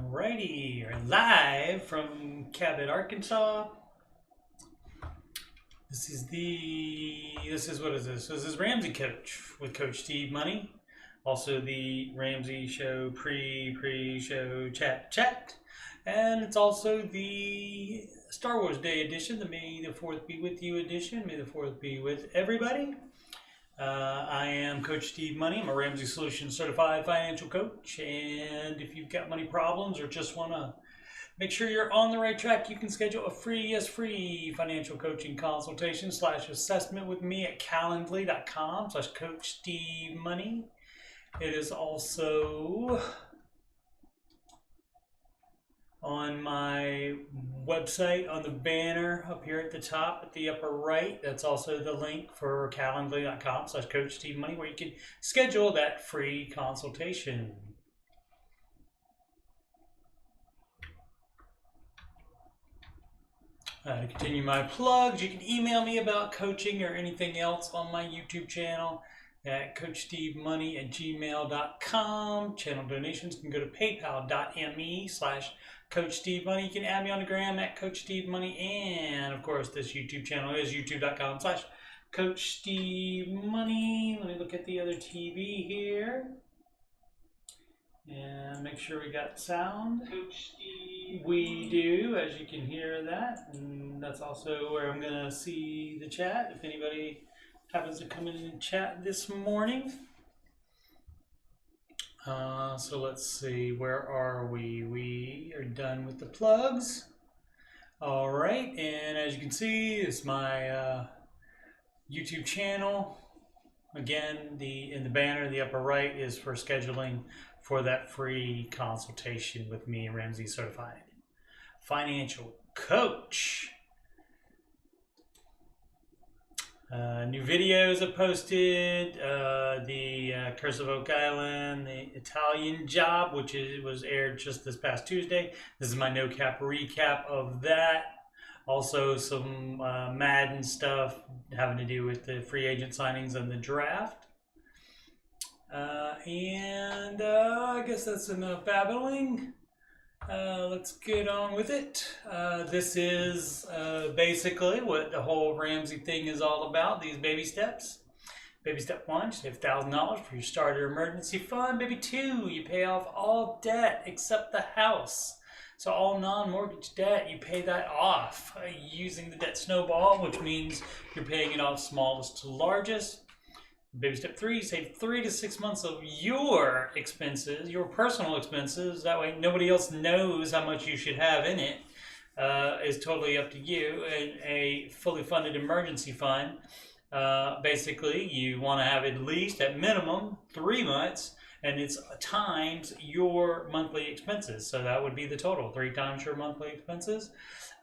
Alrighty, we're live from Cabot, Arkansas. This is what is this? This is Ramsey Coach with Coach Steve Money. Also the Ramsey Show pre-show chat. And it's also the Star Wars Day edition, the May the 4th be with you edition. May the 4th be with everybody. I am Coach Steve Money. I'm a Ramsey Solutions Certified Financial Coach. And if you've got money problems or just want to make sure you're on the right track, you can schedule a free financial coaching consultation / assessment with me at calendly.com / Coach Steve Money. It is also on my website on the banner up here at the top at the upper right. That's also the link for calendly.com / Coach Steve Money, where you can schedule that free consultation. To continue my plugs, you can email me about coaching or anything else on my YouTube channel at CoachSteveMoney@gmail.com. Channel donations can go to paypal.me / Coach Steve Money. You can add me on the gram at Coach Steve Money. And of course, this YouTube channel is youtube.com / Coach Steve Money. Let me look at the other TV here. And make sure we got sound. Coach Steve. We do, as you can hear that. And that's also where I'm going to see the chat if anybody happens to come in and chat this morning. So let's see, where are we? We are done with the plugs. All right, and as you can see, it's my YouTube channel. Again, in the banner in the upper right is for scheduling for that free consultation with me, Ramsey Certified Financial Coach. New videos are posted. The Curse of Oak Island, the Italian Job, which was aired just this past Tuesday. This is my no cap recap of that. Also some Madden stuff having to do with the free agent signings and the draft. I guess that's enough babbling. Let's get on with it. This is basically what the whole Ramsey thing is all about, these baby steps. Baby step 1, save $1,000 for your starter emergency fund. Baby 2, you pay off all debt except the house. So all non-mortgage debt, you pay that off using the debt snowball, which means you're paying it off smallest to largest. Baby step 3, save 3 to 6 months of your expenses, your personal expenses. That way nobody else knows how much you should have in it. Is totally up to you. And a fully funded emergency fund, basically you want to have at least, at minimum, 3 months, and it's times your monthly expenses. So that would be the total, 3 times your monthly expenses.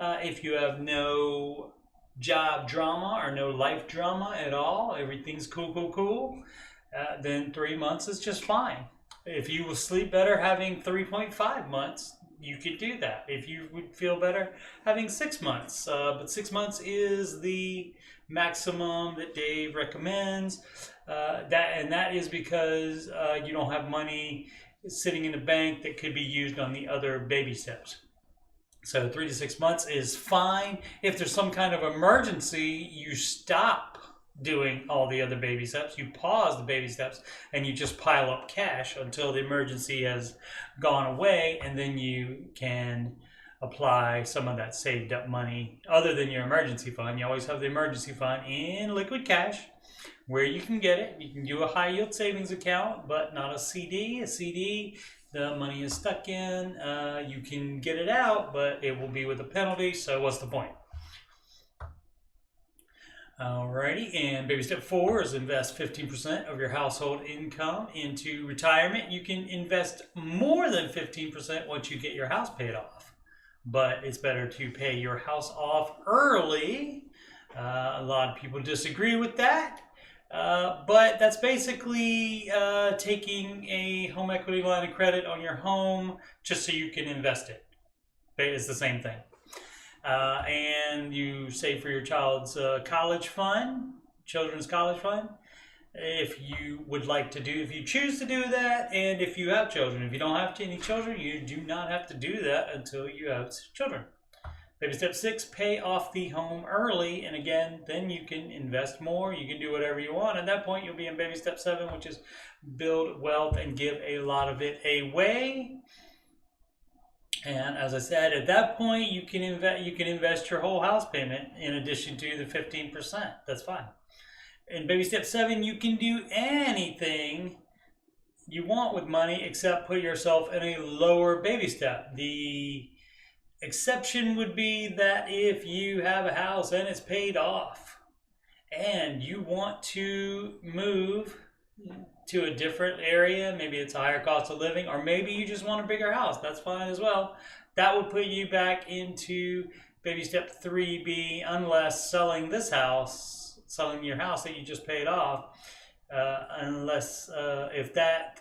If you have no job drama or no life drama at all, everything's cool, then 3 months is just fine. If you will sleep better having 3.5 months, you could do that. If you would feel better having 6 months, but 6 months is the maximum that Dave recommends. That is because you don't have money sitting in the bank that could be used on the other baby steps. So 3 to 6 months is fine. If there's some kind of emergency, you stop doing all the other baby steps. You pause the baby steps and you just pile up cash until the emergency has gone away, and then you can apply some of that saved up money other than your emergency fund. You always have the emergency fund in liquid cash where you can get it. You can do a high yield savings account, but not a CD. A CD, the money is stuck in. You can get it out, but it will be with a penalty. So what's the point? Alrighty, and baby step 4 is invest 15% of your household income into retirement. You can invest more than 15% once you get your house paid off, but it's better to pay your house off early. A lot of people disagree with that. But that's basically taking a home equity line of credit on your home just so you can invest it. It's the same thing. And you save for your child's college fund, children's college fund. if you would like to do, if you choose to do that, and if you have children. If you don't have any children, you do not have to do that until you have children. Baby step 6, pay off the home early, and again, then you can invest more. You can do whatever you want. At that point, you'll be in baby step 7, which is build wealth and give a lot of it away. And as I said, at that point, you can invest your whole house payment in addition to the 15%. That's fine. In baby step 7, you can do anything you want with money except put yourself in a lower baby step. The exception would be that if you have a house and it's paid off and you want to move to a different area, maybe it's a higher cost of living, or maybe you just want a bigger house, that's fine as well. That would put you back into baby step 3B unless selling this house, selling your house that you just paid off, unless that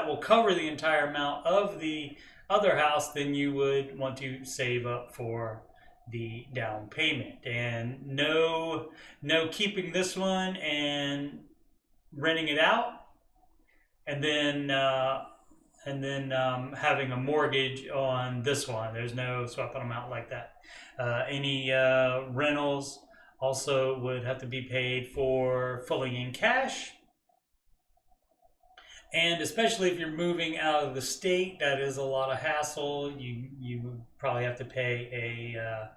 will cover the entire amount of the other house, then you would want to save up for the down payment. And no keeping this one and renting it out, and then having a mortgage on this one. There's no swapping them out like that. Any rentals also would have to be paid for fully in cash. And especially if you're moving out of the state, that is a lot of hassle. You would probably have to pay a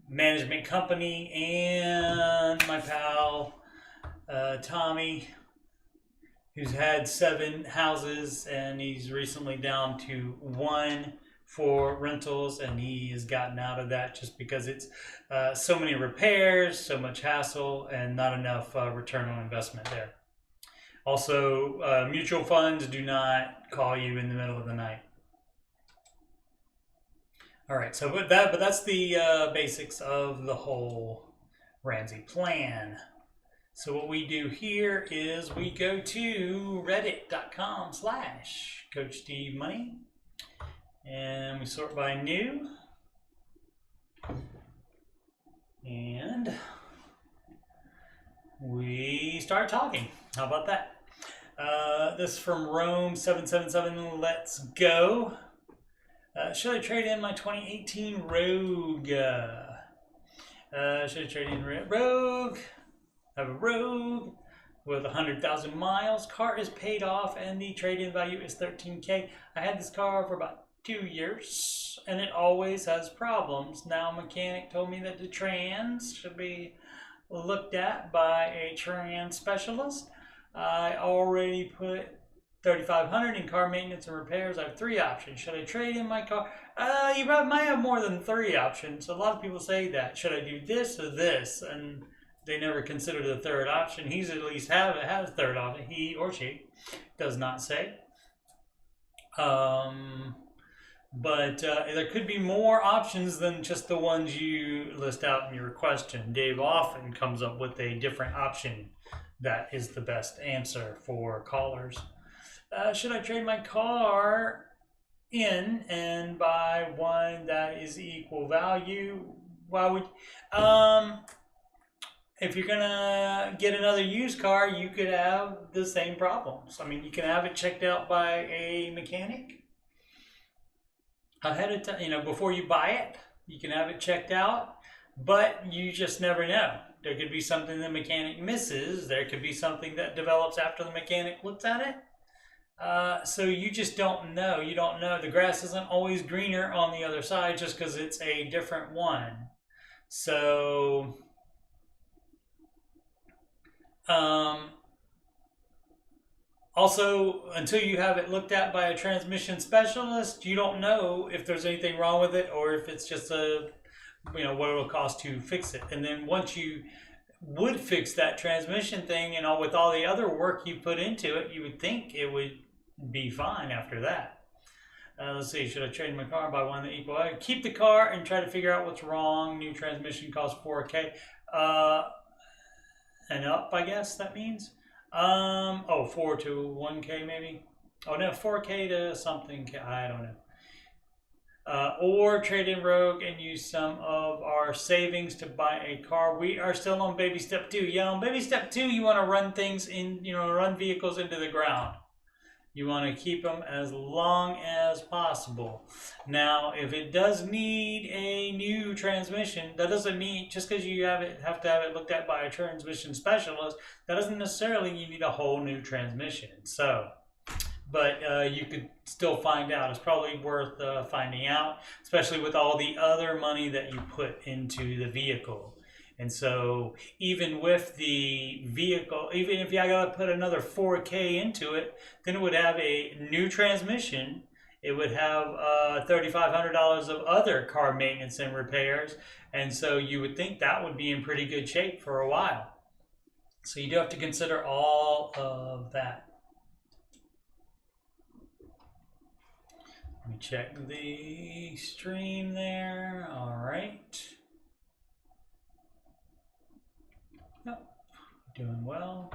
management company. And my pal Tommy, who's had 7 houses, and he's recently down to 1 for rentals, and he has gotten out of that just because it's so many repairs, so much hassle, and not enough return on investment there. Also, mutual funds do not call you in the middle of the night. All right, so but that's the basics of the whole Ramsey plan. So what we do here is we go to reddit.com/CoachSteveMoney, and we sort by new, and we start talking. How about that? This is from Rome777. Let's go. Should I trade in my 2018 Rogue? Should I trade in Rogue? I have a Rogue with 100,000 miles. Car is paid off and the trade-in value is $13K. I had this car for about 2 years and it always has problems. Now a mechanic told me that the trans should be looked at by a trans specialist. I already put $3,500 in car maintenance and repairs. I have 3 options. Should I trade in my car? You might have more than 3 options. A lot of people say that. Should I do this or this? And they never consider the third option. He's at least has a third option. He or she does not say. But there could be more options than just the ones you list out in your question. Dave often comes up with a different option that is the best answer for callers. Should I trade my car in and buy one that is equal value? Why would if you're gonna get another used car, you could have the same problems. I mean, you can have it checked out by a mechanic ahead of time, before you buy it. You can have it checked out, but you just never know. There could be something the mechanic misses. There could be something that develops after the mechanic looks at it. So you just don't know. You don't know. The grass isn't always greener on the other side just because it's a different one. So also, until you have it looked at by a transmission specialist, you don't know if there's anything wrong with it or if it's just what it'll cost to fix it. And then once you would fix that transmission thing and with all the other work you put into it, you would think it would be fine after that. Let's see, should I trade my car and buy one that equal? Keep the car and try to figure out what's wrong. New transmission costs $4K. And up, I guess that means. 4 to 1K maybe. Oh no, 4K to something. I don't know. or trade in Rogue and use some of our savings to buy a car. We are still on baby step 2. Yeah, on baby step 2, you want to run things in, run vehicles into the ground. You want to keep them as long as possible. Now, if it does need a new transmission, that doesn't mean just because you have to have it looked at by a transmission specialist, that doesn't necessarily mean you need a whole new transmission. So, but you could still find out. It's probably worth finding out, especially with all the other money that you put into the vehicle. And so even with the vehicle, even if I got to put another $4K into it, then it would have a new transmission. It would have $3,500 of other car maintenance and repairs. And so you would think that would be in pretty good shape for a while. So you do have to consider all of that. Let me check the stream there. All right. Doing well.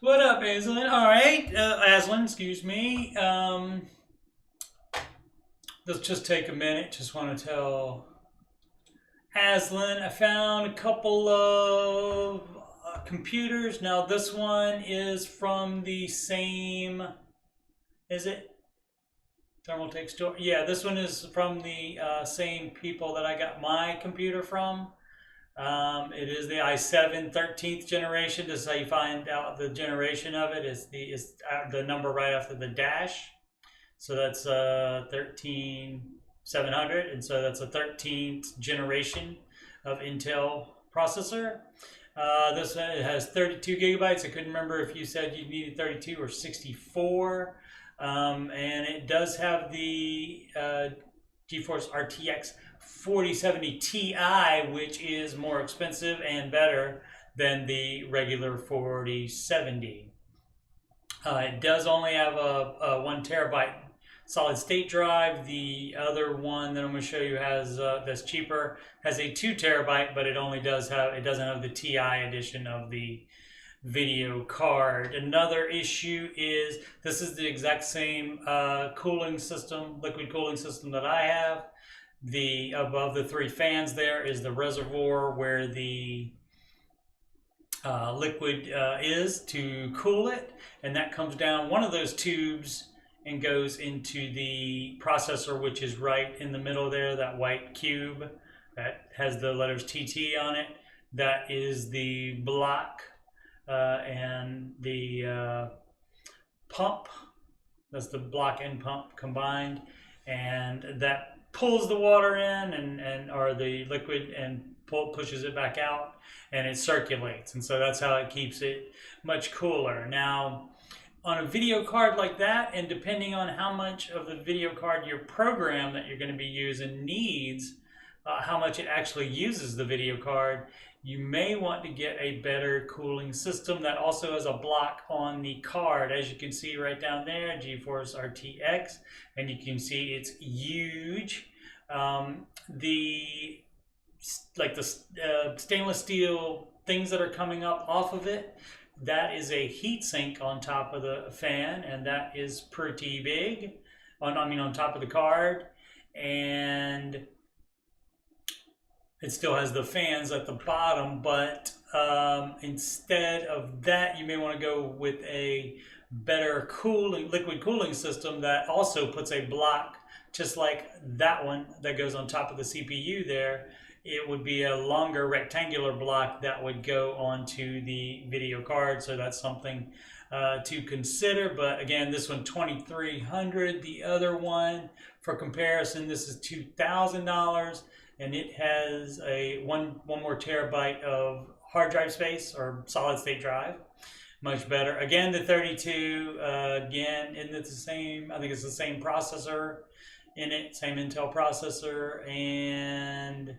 What up, Aslan? All right, Aslan, excuse me. Let's just take a minute. Just want to tell Aslan I found a couple of computers. Now this one is from the same, is it? Thermaltake Store? Yeah, this one is from the same people that I got my computer from. It is the i7 13th generation. This is how you find out the generation of it. Is the number right after the dash. So that's 13700, and so that's a 13th generation of Intel processor. This one, it has 32 gigabytes. I couldn't remember if you said you needed 32 or 64. And it does have the GeForce RTX 4070 Ti, which is more expensive and better than the regular 4070. It does only have a 1 terabyte solid state drive. The other one that I'm going to show you has that's cheaper, has a 2 terabyte, but it doesn't have the Ti edition of the video card. Another issue is this is the exact same cooling system, liquid cooling system that I have. The above the 3 fans there is the reservoir where the liquid is to cool it, and that comes down one of those tubes and goes into the processor, which is right in the middle there, that white cube that has the letters TT on it. That is the block and the pump. That's the block and pump combined, and that pulls the water in or the liquid and pushes it back out, and it circulates, and so that's how it keeps it much cooler. Now, on a video card like that, and depending on how much of the video card your program that you're going to be using needs, how much it actually uses the video card, you may want to get a better cooling system that also has a block on the card. As you can see right down there, GeForce RTX, and you can see it's huge. The stainless steel things that are coming up off of it, that is a heat sink on top of the fan, and that is pretty big. On top of the card, and it still has the fans at the bottom, but instead of that, you may want to go with a better liquid cooling system that also puts a block, just like that one that goes on top of the CPU there. It would be a longer rectangular block that would go onto the video card, so that's something to consider. But again, this one $2,300. The other one, for comparison, this is $2,000. And it has a one more terabyte of hard drive space, or solid state drive. Much better. Again, the 32, again, and it's the same, I think it's the same processor in it, same Intel processor, and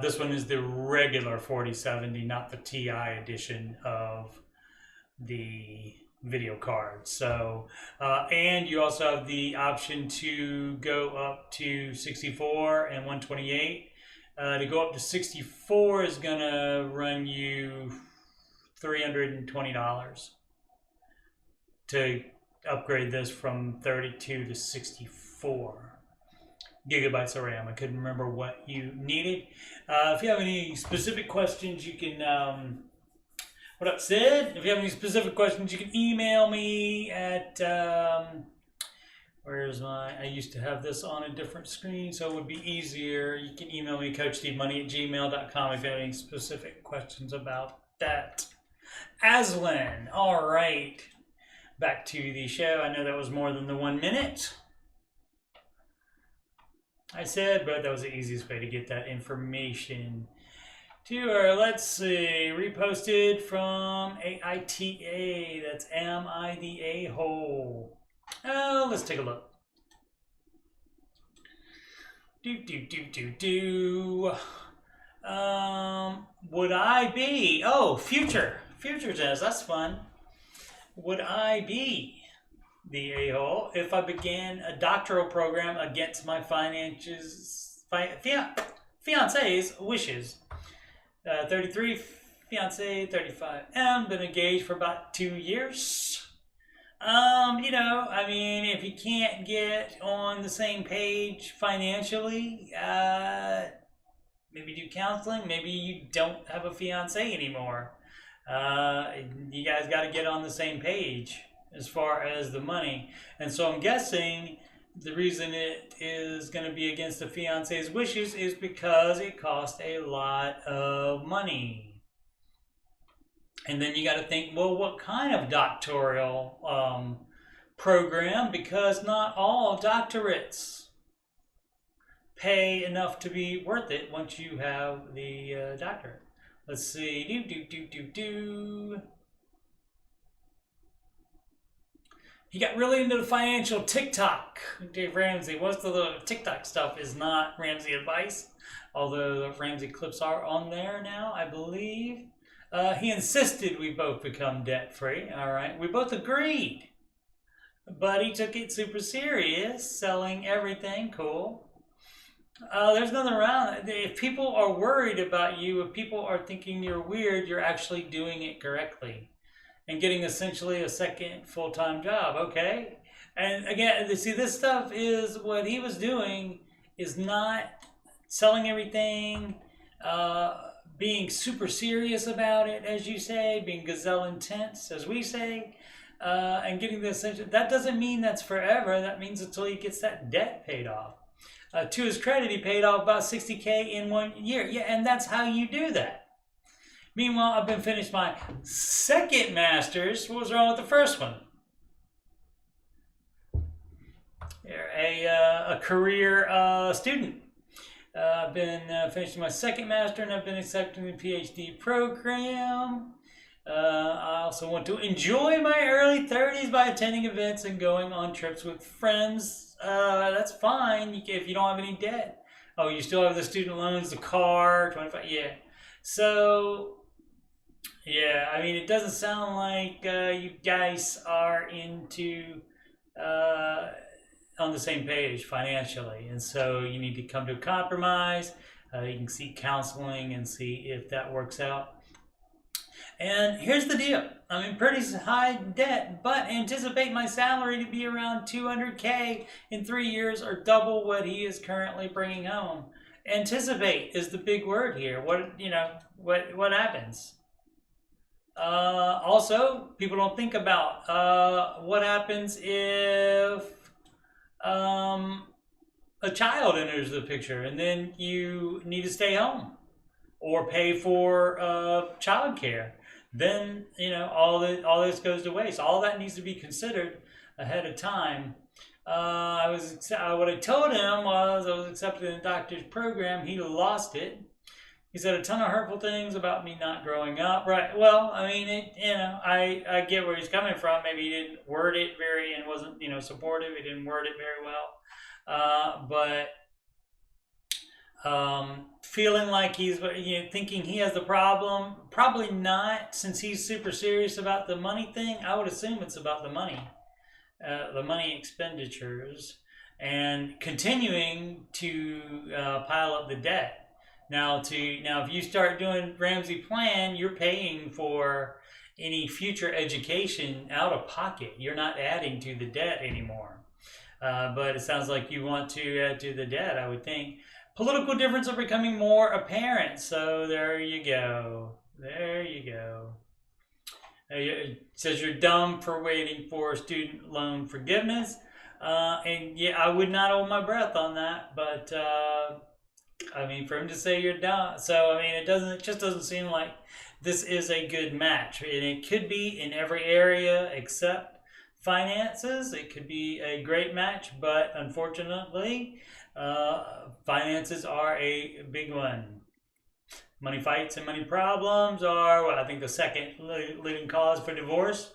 this one is the regular 4070, not the Ti edition of the video card. So and you also have the option to go up to 64 and 128. To go up to 64 is gonna run you $320 to upgrade this from 32 to 64. gigabytes of RAM. I couldn't remember what you needed. If you have any specific questions, you can, what up, Sid? If you have any specific questions, you can email me at, where's my, I used to have this on a different screen, so it would be easier. You can email me, coachstevemoney@gmail.com, if you have any specific questions about that. Aslan, all right. Back to the show. I know that was more than the 1 minute I said, but that was the easiest way to get that information to her. Let's see, reposted from AITA. That's Am I the A-hole? Oh, let's take a look. Would I be? Oh, future says that's fun. Would I be the a-hole if I began a doctoral program against my fiance's wishes? 33, fiance, 35. Been engaged for about 2 years. You know, I mean, if you can't get on the same page financially, maybe do counseling. Maybe you don't have a fiance anymore. You guys got to get on the same page as far as the money. And so I'm guessing the reason it is going to be against the fiance's wishes is because it costs a lot of money. And then you got to think, well, what kind of doctoral program? Because not all doctorates pay enough to be worth it once you have the doctorate. Let's see. He got really into the financial TikTok. Dave Ramsey, most of the TikTok stuff is not Ramsey advice, although the Ramsey clips are on there now, I believe. He insisted we both become debt-free. All right, we both agreed, but he took it super serious, selling everything. Cool. There's nothing wrong. If people are worried about you, if people are thinking you're weird, you're actually doing it correctly and getting essentially a second full-time job, okay? And again, see, this stuff is what he was doing is not selling everything, being super serious about it, as you say, being gazelle intense, as we say, and getting the essential. That doesn't mean that's forever. That means until he gets that debt paid off. To his credit, he paid off about $60K in 1 year. Yeah, and that's how you do that. Meanwhile, I've been finished my second master's. What was wrong with the first one? A career student. I've been finishing my second master, and I've been accepting the PhD program. I also want to enjoy my early 30s by attending events and going on trips with friends. That's fine if you don't have any debt. Oh, you still have the student loans, the car, 25, yeah. So, yeah, I mean, it doesn't sound like you guys are on the same page financially. And so you need to come to a compromise. You can seek counseling and see if that works out. And here's the deal. I'm in pretty high debt, but anticipate my salary to be around $200K in 3 years, or double what he is currently bringing home. Anticipate is the big word here. What happens? Also, people don't think about what happens if a child enters the picture and then you need to stay home or pay for childcare. Then all this goes to waste. All that needs to be considered ahead of time. What I told him was I was accepted in the doctor's program. He lost it. He said a ton of hurtful things about me not growing up. Right. Well, I mean, I get where he's coming from. Maybe he didn't word it and wasn't supportive. He didn't word it very well. But feeling like he's thinking he has the problem, probably not, since he's super serious about the money thing. I would assume it's about the money expenditures, and continuing to pile up the debt. Now if you start doing Ramsey plan, you're paying for any future education out of pocket. You're not adding to the debt anymore. But it sounds like you want to add to the debt, I would think. Political differences are becoming more apparent. So there you go. There you go. It says you're dumb for waiting for student loan forgiveness. And yeah, I would not hold my breath on that. But I mean, for him to say you're dumb. So, I mean, it just doesn't seem like this is a good match. And it could be in every area except finances. It could be a great match, but unfortunately, finances are a big one. Money fights and money problems are, well, I think, the second leading cause for divorce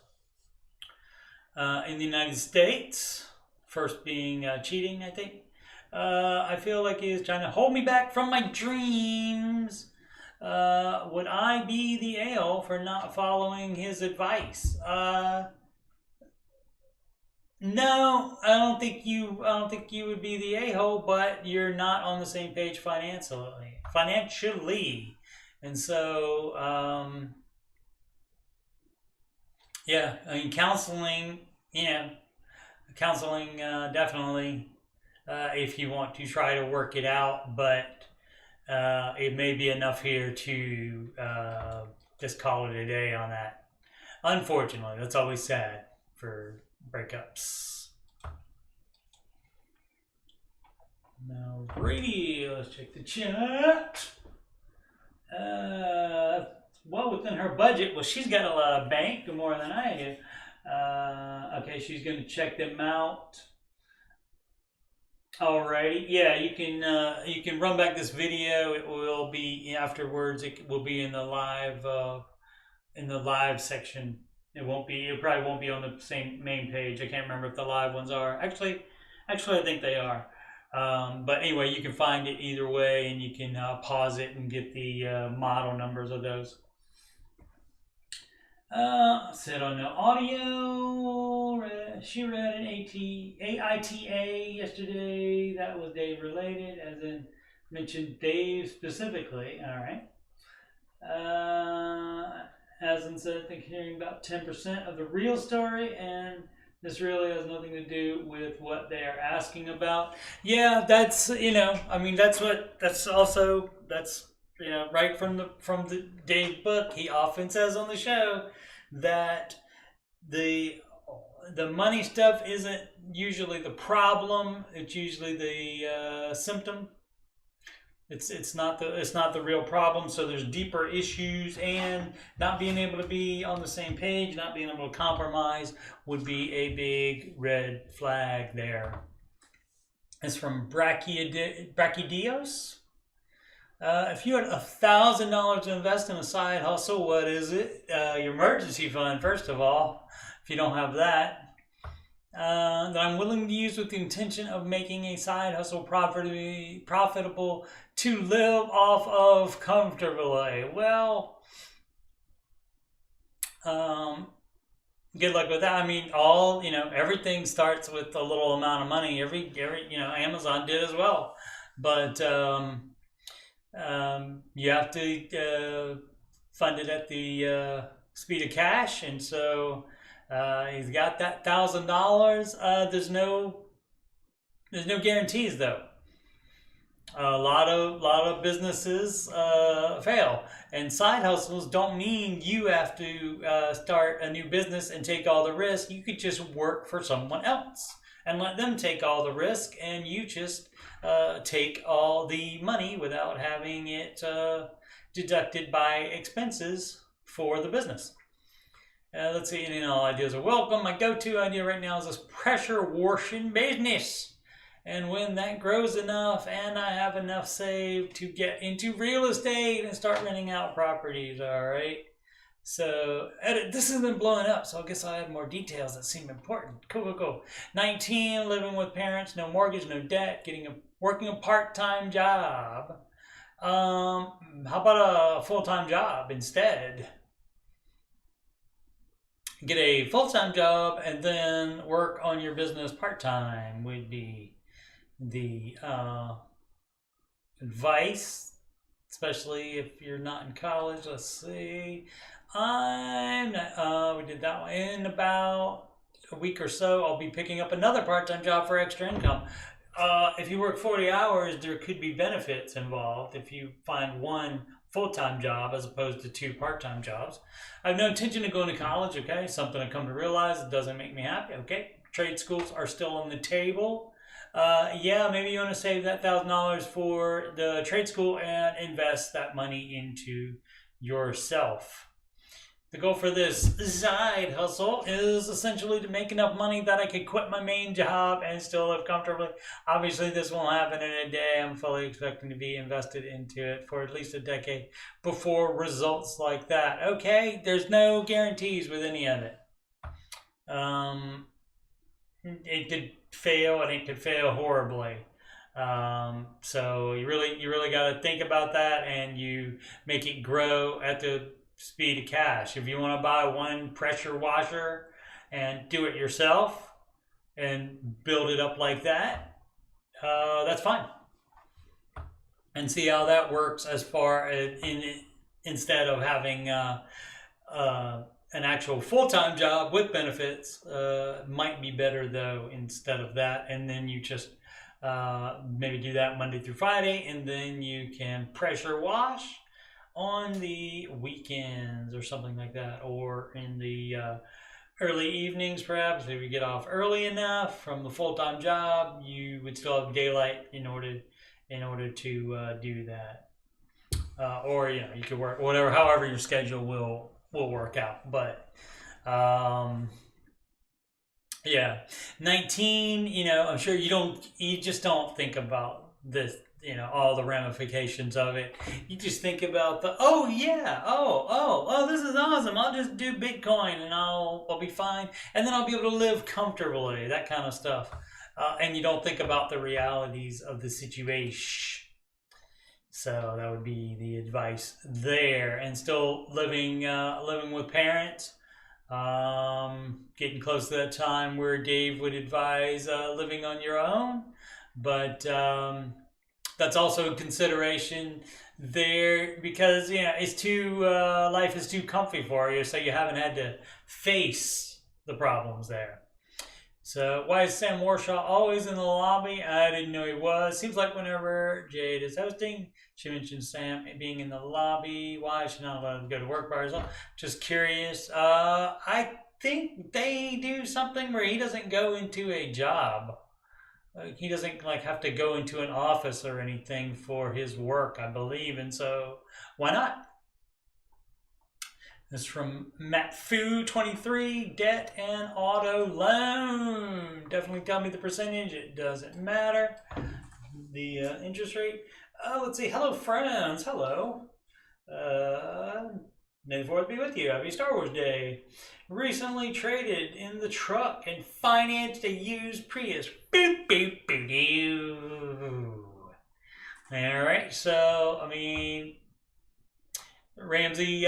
in the United States. First being cheating, I think. I feel like he is trying to hold me back from my dreams. Would I be the a-hole for not following his advice? No, I don't think you would be the a-hole, but you're not on the same page financially. And so, yeah, I mean, counseling, definitely, if you want to try to work it out, but it may be enough here to just call it a day on that. Unfortunately, that's always sad for breakups. Now, Brady, let's check the chat. Well within her budget. Well, she's got a lot of bank, more than I do. Okay, she's going to check them out. Alrighty, yeah, you can run back this video. It will be afterwards. It will be in the live section. It probably won't be on the same main page. I can't remember if the live ones are. Actually, I think they are. But anyway, you can find it either way, and you can pause it and get the model numbers of those. Said on the audio, she read an AITA yesterday. That was Dave related, as in mentioned Dave specifically. All right. As in said, I think hearing about 10% of the real story, and this really has nothing to do with what they are asking about. Yeah, that's I mean, that's right from the Dave book. He often says on the show that the money stuff isn't usually the problem. It's usually the symptom. It's not the real problem. So there's deeper issues, and not being able to be on the same page, not being able to compromise would be a big red flag there. It's from Brachydios. If you had $1,000 to invest in a side hustle, what is it? Your emergency fund, first of all, if you don't have that. That I'm willing to use with the intention of making a side hustle profitable to live off of comfortably. Well, good luck with that. I mean, everything starts with a little amount of money. Every Amazon did as well, but you have to fund it at the speed of cash, and so he's got that $1,000. There's no guarantees though. A lot of businesses fail, and side hustles don't mean you have to start a new business and take all the risk. You could just work for someone else and let them take all the risk, and you just take all the money without having it deducted by expenses for the business. Let's see, all ideas are welcome. My go-to idea right now is this pressure washing business. And when that grows enough and I have enough saved to get into real estate and start renting out properties, all right? So this has been blowing up, so I guess I'll add more details that seem important. Cool. 19, living with parents, no mortgage, no debt, working a part-time job. How about a full-time job instead? Get a full-time job and then work on your business part-time would be the advice, especially if you're not in college. Let's see. We did that one in about a week or so, I'll be picking up another part-time job for extra income. If you work 40 hours, there could be benefits involved if you find one full-time job as opposed to two part-time jobs. I have no intention of going to college, okay? Something I come to realize it doesn't make me happy, okay? Trade schools are still on the table. Yeah, maybe you want to save that $1,000 for the trade school and invest that money into yourself. The goal for this side hustle is essentially to make enough money that I could quit my main job and still live comfortably. Obviously, this won't happen in a day. I'm fully expecting to be invested into it for at least a decade before results like that. Okay, there's no guarantees with any of it. It could fail, and it could fail horribly. So you really got to think about that, and you make it grow at the speed of cash. If you want to buy one pressure washer and do it yourself and build it up like that, that's fine. And see how that works as far as instead of having an actual full-time job with benefits. Might be better though instead of that, and then you just maybe do that Monday through Friday, and then you can pressure wash on the weekends or something like that, or in the early evenings perhaps. If you get off early enough from the full-time job, you would still have daylight in order to do that. Or you could work however your schedule will work out. But yeah, 19. I'm sure you just don't think about this. All the ramifications of it. You just think about this is awesome. I'll just do Bitcoin and I'll be fine, and then I'll be able to live comfortably. That kind of stuff, and you don't think about the realities of the situation. So that would be the advice there. And still living with parents. Getting close to that time where Dave would advise living on your own, but that's also a consideration there because life is too comfy for you, so you haven't had to face the problems there. So why is Sam Warshaw always in the lobby? I didn't know he was. Seems like whenever Jade is hosting, she mentions Sam being in the lobby. Why is she not allowed to go to work by herself? Just curious. I think they do something where he doesn't go into a job. He doesn't have to go into an office or anything for his work, I believe, and so why not? This is from MatFoo23, debt and auto loan. Definitely tell me the percentage. It doesn't matter. The interest rate. Let's see. Hello, friends. Hello. May the 4th be with you. Happy Star Wars Day. Recently traded in the truck and financed a used Prius. Boop, boop, boop, doo. Alright, so, Ramsey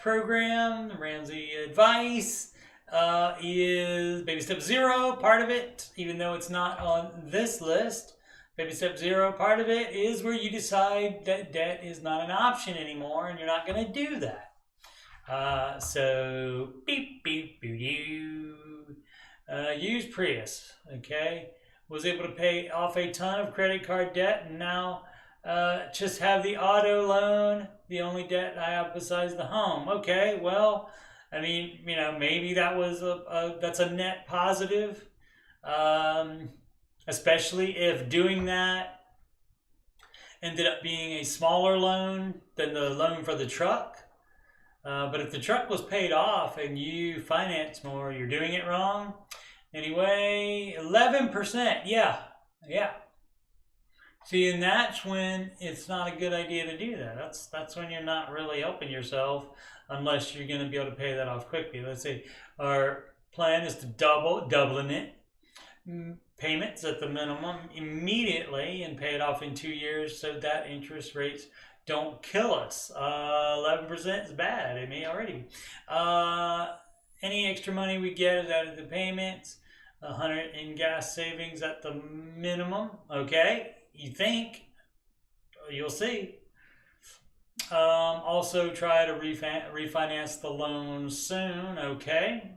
program, Ramsey advice is baby step 0, part of it, even though it's not on this list. Baby step 0, part of it is where you decide that debt is not an option anymore and you're not going to do that. So, beep, beep, boo, doo. Use Prius, okay? Was able to pay off a ton of credit card debt and now just have the auto loan, the only debt I have besides the home. Okay, well, maybe that was that's a net positive, especially if doing that ended up being a smaller loan than the loan for the truck. But if the truck was paid off and you finance more, you're doing it wrong. Anyway, 11%. Yeah. See, and that's when it's not a good idea to do that. That's when you're not really helping yourself unless you're going to be able to pay that off quickly. Let's say our plan is to doubling it. Payments at the minimum immediately and pay it off in 2 years so that interest rates don't kill us. 11% is bad. I mean, already. Any extra money we get is out of the payments. 100 in gas savings at the minimum. Okay, you think. You'll see. Also try to refinance the loan soon. Okay.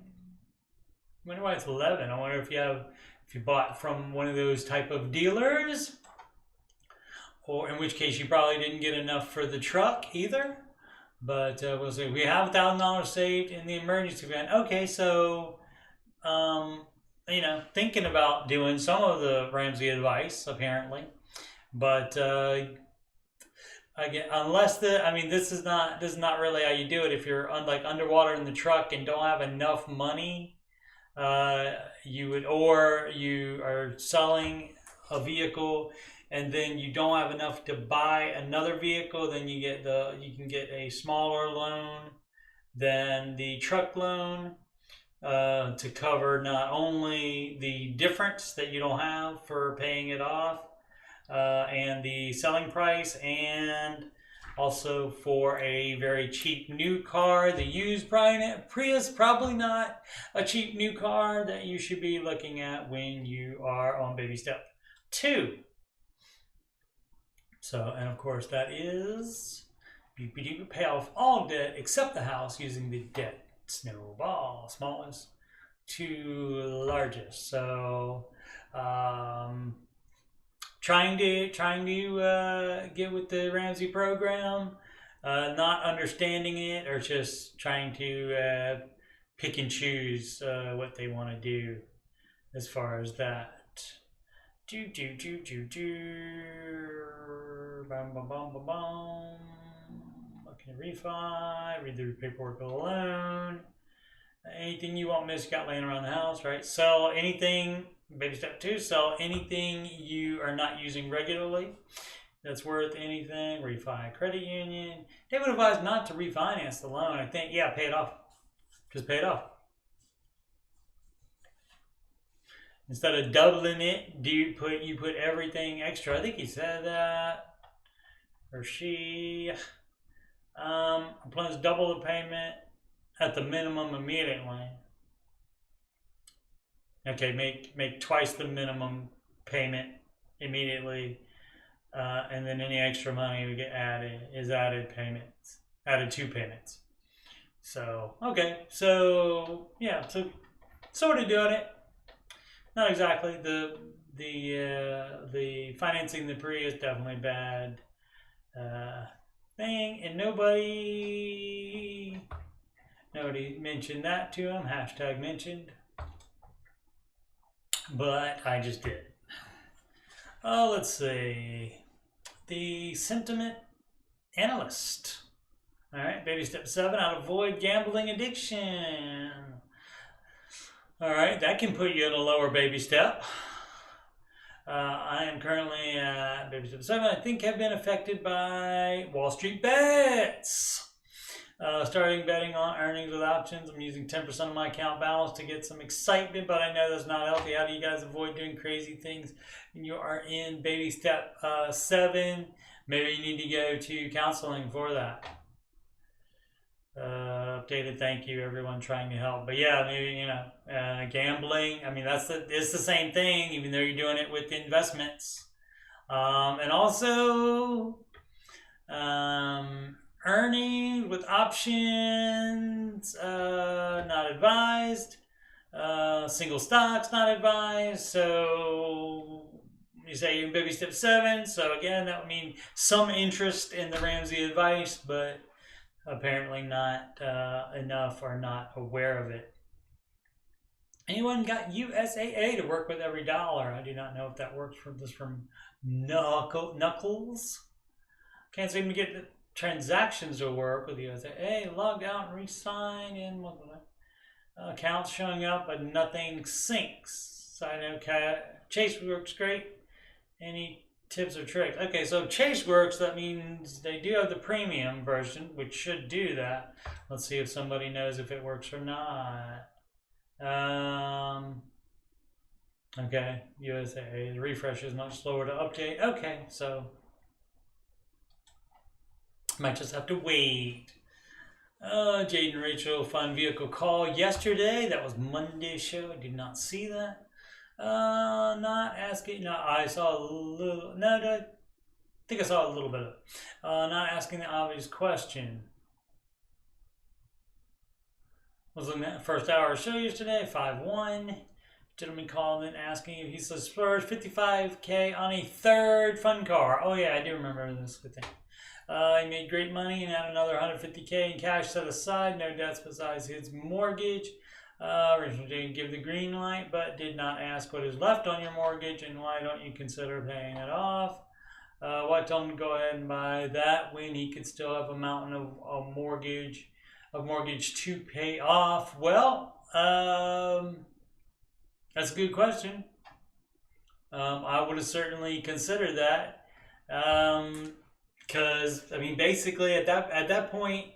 wonder why it's 11. I wonder if you bought from one of those type of dealers, or in which case you probably didn't get enough for the truck either. But we'll see. We have $1,000 saved in the emergency fund. Okay, so you know, thinking about doing some of the Ramsey advice apparently, but again, this is not really how you do it. If you're like underwater in the truck and don't have enough money, or you are selling a vehicle and then you don't have enough to buy another vehicle, then you can get a smaller loan than the truck loan to cover not only the difference that you don't have for paying it off and the selling price, and also for a very cheap new car. The used Prius, probably not a cheap new car that you should be looking at when you are on baby step 2. So, and of course that is pay off all debt except the house using the debt snowball, smallest to largest. So trying to get with the Ramsey program, not understanding it, or just trying to pick and choose what they want to do as far as that. Looking at refi, read the paperwork of the loan. Anything you won't miss, you got laying around the house, right? Sell anything, baby step 2, sell anything you are not using regularly that's worth anything. Refi credit union. They would advise not to refinance the loan. I think, yeah, pay it off. Just pay it off. Instead of doubling it, you put everything extra. I think he said that, or she. Plans double the payment at the minimum immediately. Okay, make twice the minimum payment immediately, and then any extra money we get added payments, added 2 payments. So okay, so yeah, so sort of doing it. Not exactly. The financing the Prius is definitely bad thing, and nobody mentioned that to him. Hashtag mentioned, but I just did. Oh, let's see. The sentiment analyst. All right, baby step 7: how to avoid gambling addiction. All right, that can put you in a lower baby step. I am currently at baby step 7. I think have been affected by Wall Street bets. Starting betting on earnings with options. I'm using 10% of my account balance to get some excitement, but I know that's not healthy. How do you guys avoid doing crazy things when you are in baby step 7? Maybe you need to go to counseling for that. Updated thank you everyone trying to help, but yeah, maybe gambling, I mean it's the same thing, even though you're doing it with investments, and also earning with options, not advised, single stocks not advised. So you say you're in baby step 7, so again that would mean some interest in the Ramsey advice, but apparently not enough, or not aware of it. Anyone got USAA to work with every dollar? I do not know if that works from Knuckles. Can't seem to get the transactions to work with USAA. Logged out and re-signed in. Accounts showing up, but nothing syncs. So I know Chase works great. Any tips or tricks? Okay, so Chase works. That means they do have the premium version, which should do that. Let's see if somebody knows if it works or not. Okay, USA. The refresh is much slower to update. Okay, so might just have to wait. Jade and Rachel, fun vehicle call yesterday. That was Monday's show. I did not see that. Not asking. No, I saw a little. No, I think I saw a little bit of it. Not asking the obvious question. was in the first hour of the show yesterday, 5-1. Gentleman called in asking if he says Spurs $55K on a third fun car. Oh yeah, I do remember this good thing. He made great money and had another $150K in cash set aside, no debts besides his mortgage. Originally didn't give the green light, but did not ask what is left on your mortgage and why don't you consider paying it off. Why tell him to go ahead and buy that when he could still have a mountain of mortgage to pay off? Well, that's a good question. I would have certainly considered that. Because I mean, basically at that point,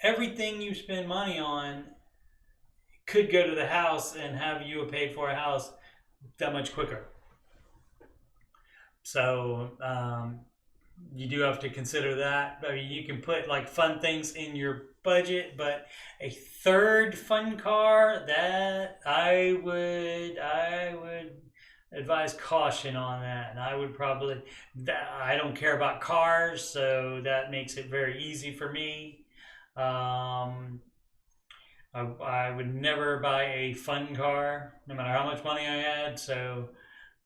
everything you spend money on could go to the house and have you a paid for a house that much quicker. So you do have to consider that. I mean, you can put like fun things in your budget, but a third fun car, that I would advise caution on that. And I would probably, I don't care about cars, so that makes it very easy for me. I would never buy a fun car, no matter how much money I had. So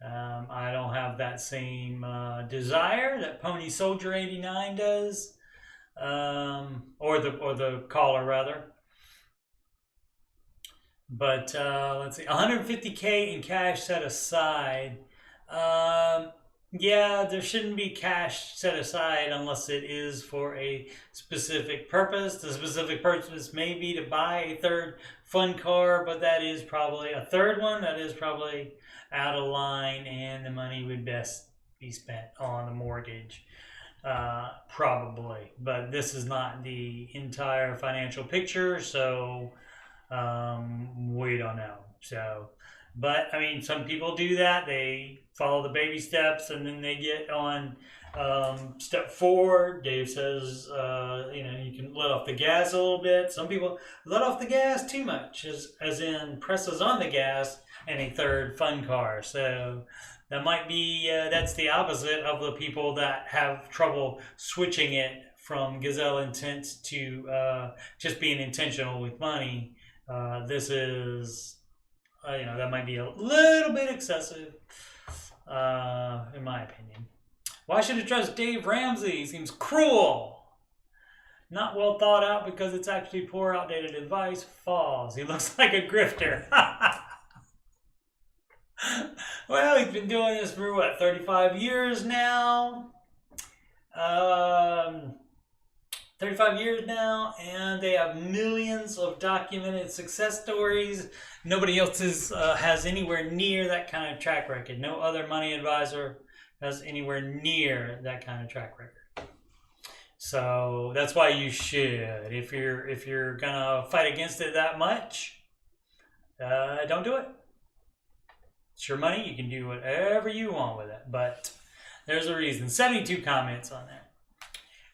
I don't have that same desire that Pony Soldier 89 does, or the caller rather. But let's see, 150K in cash set aside. Yeah, there shouldn't be cash set aside unless it is for a specific purpose. The specific purpose may be to buy a third fun car, but that is probably a third one that is probably out of line, and the money would best be spent on the mortgage, probably. But this is not the entire financial picture, so we don't know. So. But I mean, some people do that. They follow the baby steps, and then they get on step 4. Dave says, you can let off the gas a little bit. Some people let off the gas too much, as in presses on the gas and a third fun car. So that might be that's the opposite of the people that have trouble switching it from gazelle intent to just being intentional with money. This is. That might be a little bit excessive, in my opinion. Why should I trust Dave Ramsey? He seems cruel. Not well thought out because it's actually poor, outdated advice. False. He looks like a grifter. Well, he's been doing this for, 35 years now? 35 years now, and they have millions of documented success stories. Nobody else has anywhere near that kind of track record. No other money advisor has anywhere near that kind of track record. So that's why you should. If you're gonna fight against it that much, don't do it. It's your money. You can do whatever you want with it. But there's a reason. 72 comments on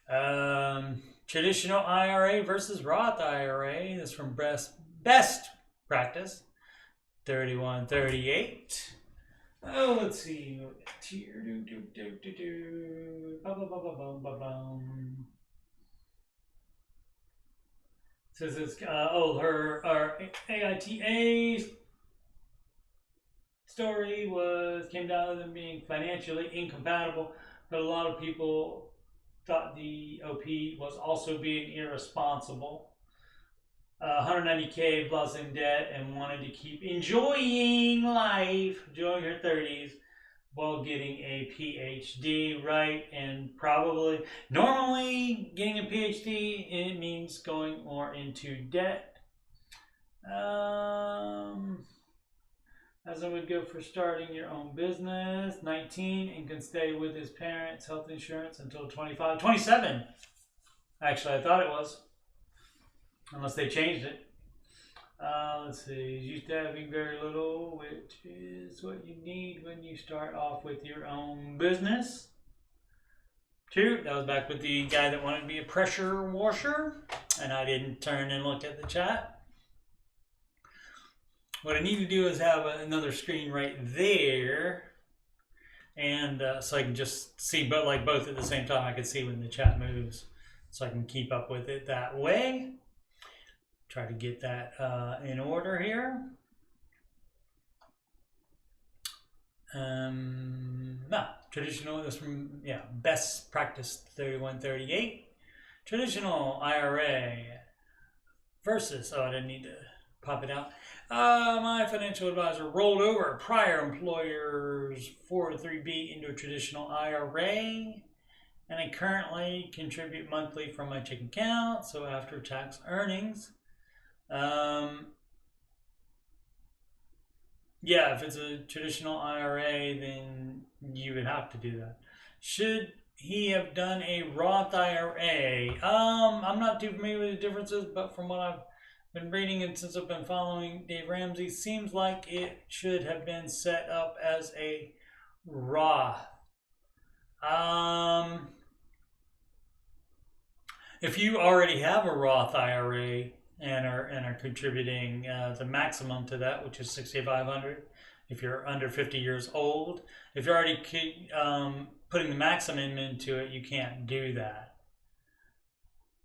that. Traditional IRA versus Roth IRA. This is from Best Practice. 3138. Oh, let's see. Here. Says it's her AITA story came down to them being financially incompatible, but a lot of people thought the OP was also being irresponsible. 190K plus in debt, and wanted to keep enjoying life, enjoying her 30s while getting a PhD, right? And probably, normally getting a PhD, it means going more into debt. As I would go for starting your own business, 19, and can stay with his parents' health insurance until 25, 27. Actually, I thought it was, unless they changed it. Let's see, used to having very little, which is what you need when you start off with your own business. True, that was back with the guy that wanted to be a pressure washer, and I didn't turn and look at the chat. What I need to do is have another screen right there, and so I can just see both at the same time. I can see when the chat moves, so I can keep up with it that way. try to get that in order here. No, traditional is from, yeah, best practice 3138. Traditional IRA versus, oh, I didn't need to pop it out. My financial advisor rolled over prior employer's 403B into a traditional IRA, and I currently contribute monthly from my checking account, so after tax earnings. Yeah, if it's a traditional IRA, then you would have to do that. Should he have done a Roth IRA? I'm not too familiar with the differences, but from what I've been reading and since I've been following Dave Ramsey, seems like it should have been set up as a Roth. If you already have a Roth IRA and are contributing the maximum to that, which is $6,500, if you're under 50 years old, if you're already putting the maximum into it, you can't do that.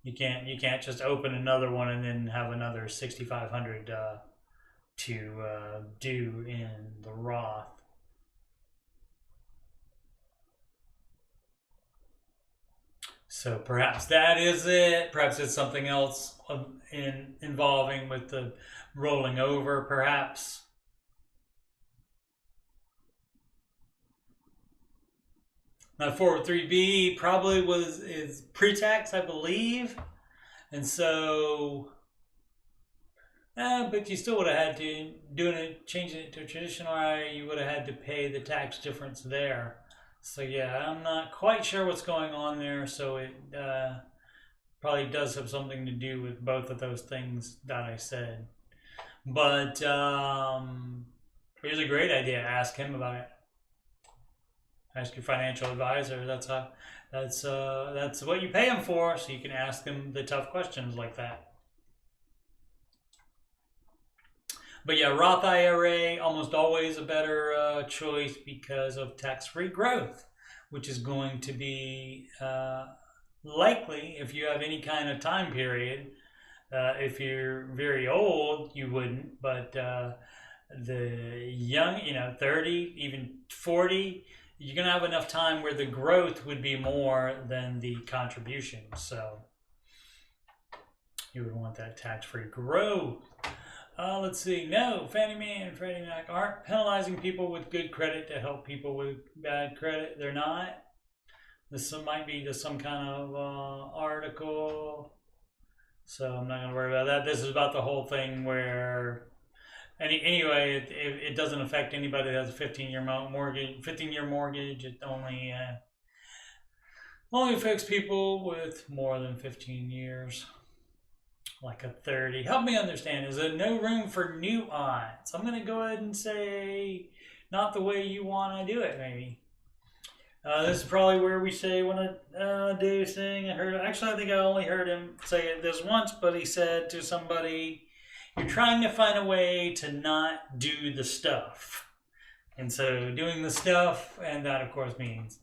You can't just open another one and then have another $6,500 to do in the Roth. So perhaps that is it. Perhaps it's something else involving with the rolling over, perhaps. Now 403B probably is pre-tax, I believe, and so, but you still would have had to changing it to a traditional IRA. You would have had to pay the tax difference there. So yeah, I'm not quite sure what's going on there. So it probably does have something to do with both of those things that I said. But here's a great idea. Ask him about it. Ask your financial advisor. That's what you pay him for. So you can ask them the tough questions like that. But yeah, Roth IRA, almost always a better choice because of tax-free growth, which is going to be likely if you have any kind of time period. If you're very old, you wouldn't, but the young, 30, even 40, you're going to have enough time where the growth would be more than the contribution. So you would want that tax-free growth. Let's see. No, Fannie Mae and Freddie Mac aren't penalizing people with good credit to help people with bad credit. They're not. This might be just some kind of article. So I'm not going to worry about that. This is about the whole thing where, anyway, it doesn't affect anybody that has a 15-year mortgage. 15-year mortgage. It only affects people with more than 15 years. Like a 30. Help me understand. Is there no room for nuance? I'm going to go ahead and say not the way you want to do it, maybe. This is probably where we say one of Dave's thing. I think I only heard him say it this once, but he said to somebody, you're trying to find a way to not do the stuff. And so doing the stuff, and that of course means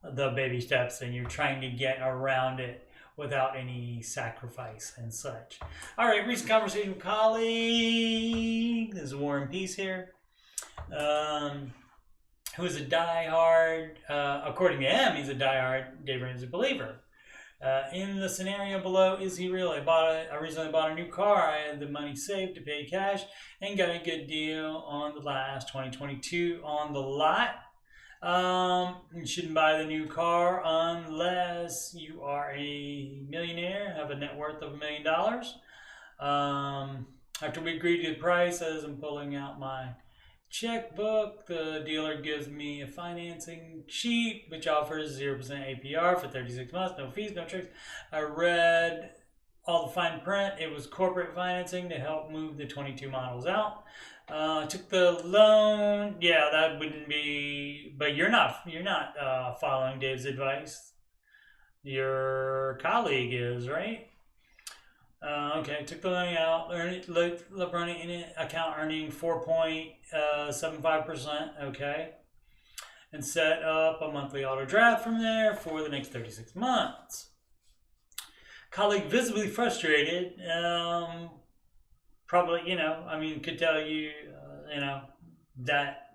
the baby steps, and you're trying to get around it without any sacrifice and such. All right, recent conversation with colleague. This is War and Peace here. Who is a diehard, according to him, he's a diehard Dave Ramsey believer. In the scenario below, is he really? I recently bought a new car. I had the money saved to pay cash and got a good deal on the last 2022 on the lot. You shouldn't buy the new car unless you are a millionaire, have a net worth of $1 million. After we agreed to the price, as I'm pulling out my checkbook, the dealer gives me a financing sheet which offers 0% APR for 36 months, no fees, no tricks. I read all the fine print. It was corporate financing to help move the 22 models out. Took the loan. Yeah, that wouldn't be. But you're not following Dave's advice. Your colleague is, right? Okay. Took the loan out. Running in it. Account earning 4.75%. Okay. And set up a monthly auto draft from there for the next 36 months. Colleague visibly frustrated. probably, you know, I mean, could tell you, you know, that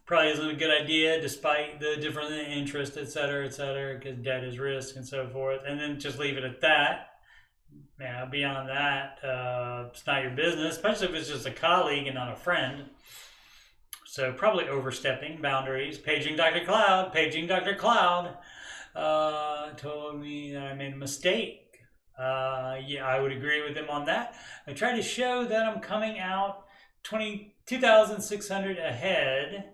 probably isn't a good idea despite the different interest, et cetera, because debt is risk and so forth. And then just leave it at that. Yeah, beyond that, it's not your business, especially if it's just a colleague and not a friend. So probably overstepping boundaries. Paging Dr. Cloud. Paging Dr. Cloud told me that I made a mistake. Yeah, I would agree with him on that. I try to show that I'm coming out 2,600 ahead,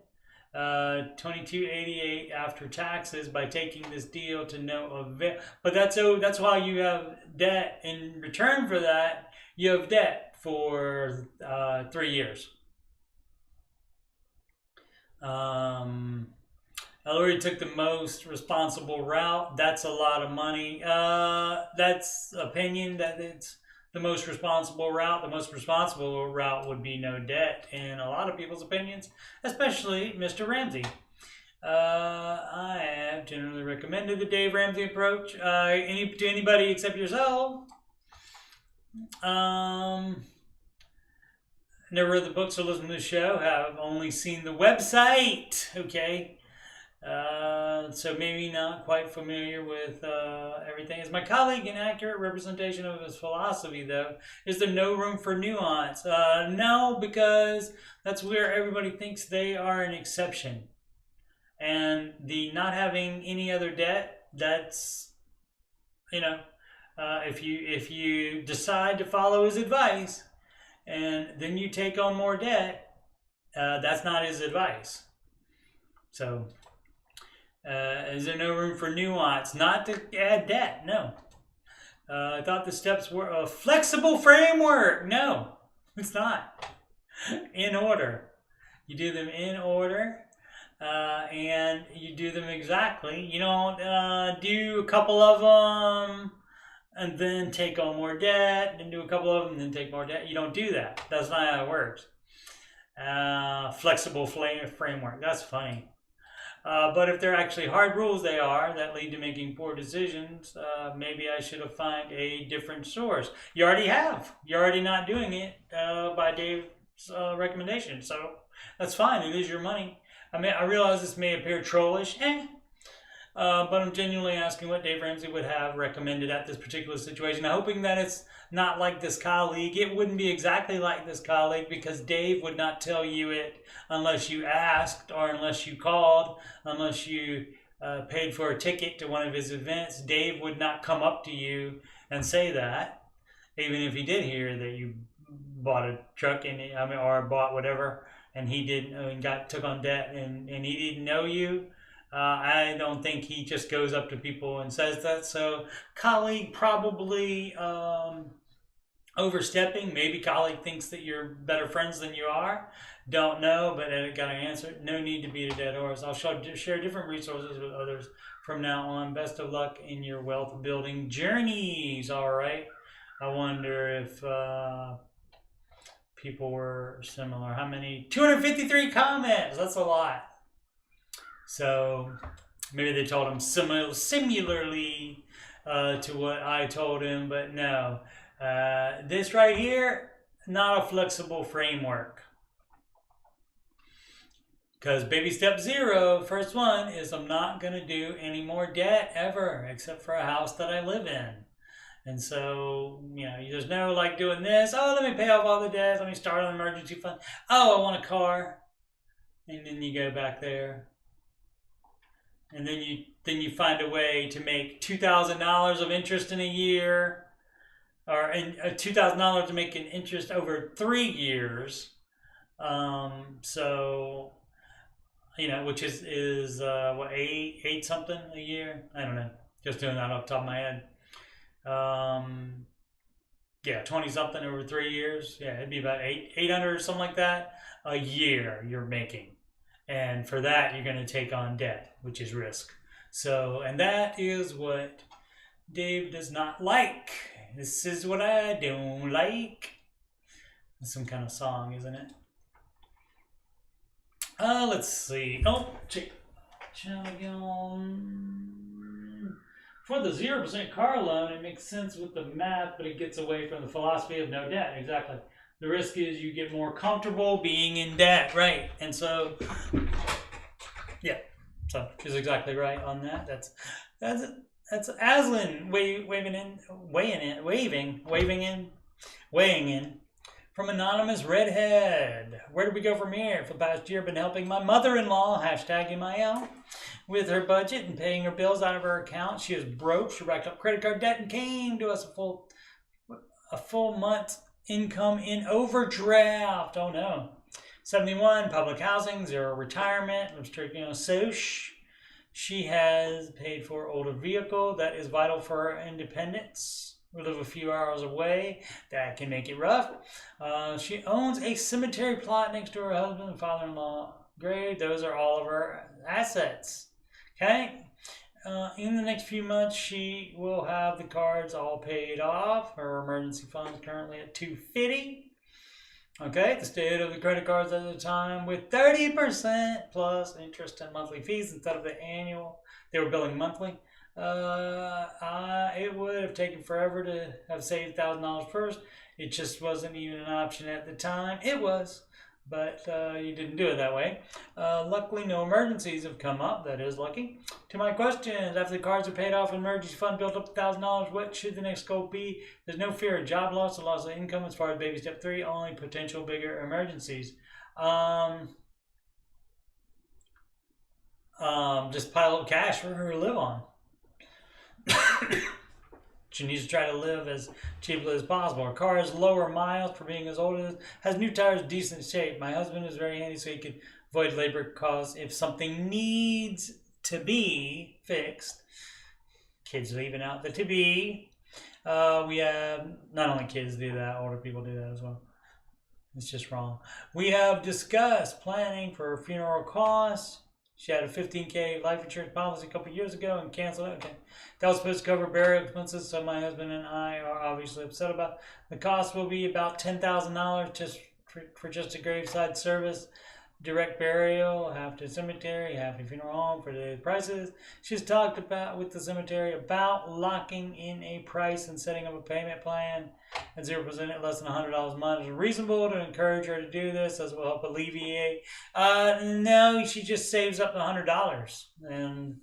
2288 after taxes by taking this deal to no avail. But that's why you have debt. In return for that, you have debt for 3 years. Ellery took the most responsible route. That's a lot of money. That's opinion that it's the most responsible route. The most responsible route would be no debt in a lot of people's opinions, especially Mr. Ramsey. I have generally recommended the Dave Ramsey approach to anybody except yourself. Never read the books or listened to the show. Have only seen the website. Okay. So maybe not quite familiar with everything. Is my colleague an accurate representation of his philosophy, though? Is there no room for nuance? No, because that's where everybody thinks they are an exception. And the not having any other debt, that's, you know, if you decide to follow his advice and then you take on more debt, that's not his advice. So... is there no room for nuance? Not to add debt, no. I thought the steps were a flexible framework. No, it's not. In order. You do them in order, and you do them exactly. You don't do a couple of them and then take on more debt, then do a couple of them and then take more debt. You don't do that. That's not how it works. Flexible framework. That's funny. But if they're actually hard rules that lead to making poor decisions, maybe I should have found a different source. You already have. You're already not doing it by Dave's recommendation. So that's fine. It is your money. I mean, I realize this may appear trollish, but I'm genuinely asking what Dave Ramsey would have recommended at this particular situation, hoping that it's not like this colleague. It wouldn't be exactly like this colleague because Dave would not tell you it unless you asked or unless you called, unless you paid for a ticket to one of his events. Dave would not come up to you and say that, even if he did hear that you bought a truck or bought whatever, and he didn't and took on debt and he didn't know you. I don't think he just goes up to people and says that. So colleague probably overstepping. Maybe colleague thinks that you're better friends than you are. Don't know, but I got an answer. No need to beat a dead horse. I'll share different resources with others from now on. Best of luck in your wealth building journeys. All right. I wonder if people were similar. How many? 253 comments. That's a lot. So maybe they told him similarly to what I told him, but no. This right here, not a flexible framework. Because baby step 0, first one, is I'm not going to do any more debt ever, except for a house that I live in. And so, you know, there's no like doing this. Oh, let me pay off all the debts. Let me start an emergency fund. Oh, I want a car. And then you go back there. And then you find a way to make $2,000 of interest in a year, or $2,000 to make an interest over 3 years. So, you know, which is what, eight something a year? I don't know. Just doing that off the top of my head. Yeah, 20 something over 3 years. Yeah, it'd be about 800 or something like that a year you're making. And for that, you're going to take on debt, which is risk. So, and that is what Dave does not like. This is what I don't like. It's some kind of song, isn't it? Let's see. Oh, check. For the 0% car loan, it makes sense with the math, but it gets away from the philosophy of no debt. Exactly. The risk is you get more comfortable being in debt, right? And so, yeah. So she's exactly right on that. That's Aslan weighing in. From Anonymous Redhead. Where do we go from here? For the past year, I've been helping my mother-in-law, #MIL, with her budget and paying her bills out of her account. She is broke. She racked up credit card debt and came to us a full month's income in overdraft. Oh no. 71, public housing, 0 retirement, Soch. She has paid for older vehicle that is vital for her independence. We live a few hours away. That can make it rough. She owns a cemetery plot next to her husband and father-in-law grave. Those are all of her assets. Okay? In the next few months, she will have the cards all paid off. Her emergency fund is currently at $250. Okay, the state of the credit cards at the time with 30% plus interest and monthly fees instead of the annual. They were billing monthly. It would have taken forever to have saved $1,000 first. It just wasn't even an option at the time. It was, but you didn't do it that way. Luckily, no emergencies have come up. That is lucky. To my questions, after the cards are paid off and emergency fund built up $1,000, what should the next goal be? There's no fear of job loss or loss of income as far as baby step 3, only potential bigger emergencies. Just pile up cash for her to live on. She needs to try to live as cheaply as possible. Her car has lower miles for being as old as it is, has new tires, decent shape. My husband is very handy so he could avoid labor costs if something needs to be fixed. Kids leaving out the to be. We have, not only kids do that, older people do that as well. It's just wrong. We have discussed planning for funeral costs. She had a $15K life insurance policy a couple of years ago and canceled it. Okay. That was supposed to cover burial expenses, so my husband and I are obviously upset about it. The cost will be about $10,000 just for just a graveside service. Direct burial, half to cemetery, half to funeral home for the prices. She's talked about with the cemetery about locking in a price and setting up a payment plan at 0% at less than $100 a month. Is reasonable to encourage her to do this as it will help alleviate. No, she just saves up the $100 and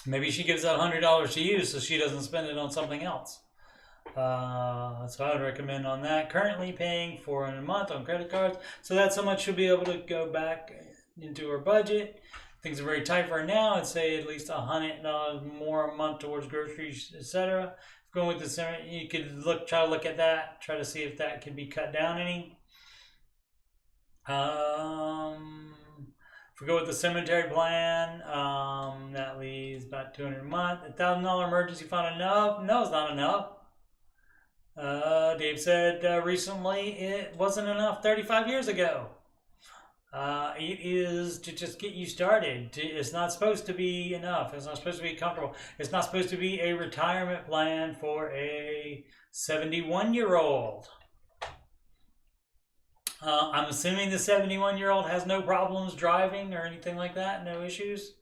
maybe she gives that $100 to you so she doesn't spend it on something else. So I would recommend on that. Currently paying $400 a month on credit cards, so that's how much she'll be able to go back into her budget. Things are very tight for her now. I'd say at least $100 more a month towards groceries, etc. Going with the cemetery, you could try to look at that, try to see if that can be cut down any. If we go with the cemetery plan, that leaves about $200 a month. $1,000 emergency fund enough? No, it's not enough. Dave said recently it wasn't enough 35 years ago. It is to just get you started. It's not supposed to be enough. It's not supposed to be comfortable. It's not supposed to be a retirement plan for a 71-year-old. I'm assuming the 71-year-old has no problems driving or anything like that, no issues.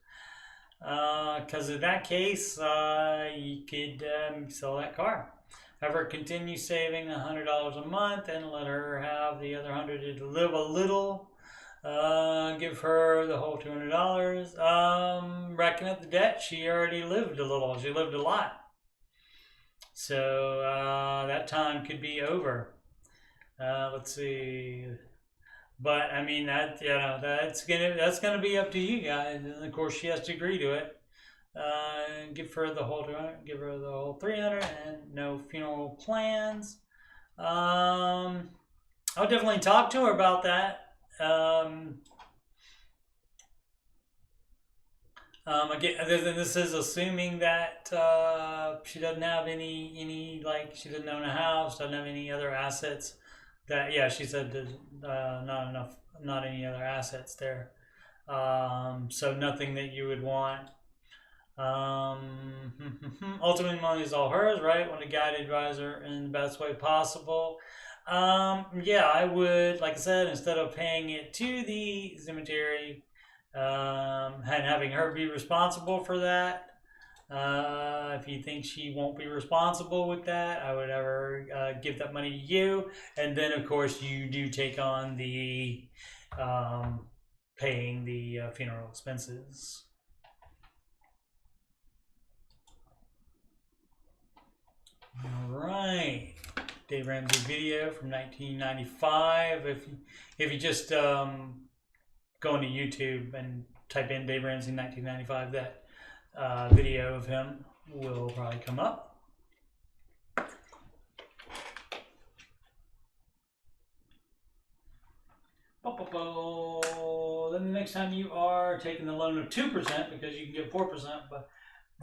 Because in that case, you could sell that car. Have her continue saving $100 a month and let her have the other $100 to live a little. Give her the whole $200. Racking up the debt. She already lived a little. She lived a lot. So that time could be over. Let's see. But I mean that's gonna be up to you guys. And of course she has to agree to it. Give her the whole 200, give her the whole 300, and no funeral plans. I'll definitely talk to her about that. Again, this is assuming that she doesn't have any like she doesn't own a house, doesn't have any other assets. That she said there's not any other assets there. So nothing that you would want. Ultimately money is all hers, right? Want to guide advisor in the best way possible. I would, like I said, instead of paying it to the cemetery, and having her be responsible for that. If you think she won't be responsible with that, I would ever give that money to you. And then, of course, you do take on the paying the funeral expenses. All right, Dave Ramsey video from 1995. If you just go into YouTube and type in Dave Ramsey 1995, that video of him will probably come up. Then the next time you are taking the loan of 2%, because you can get 4%, but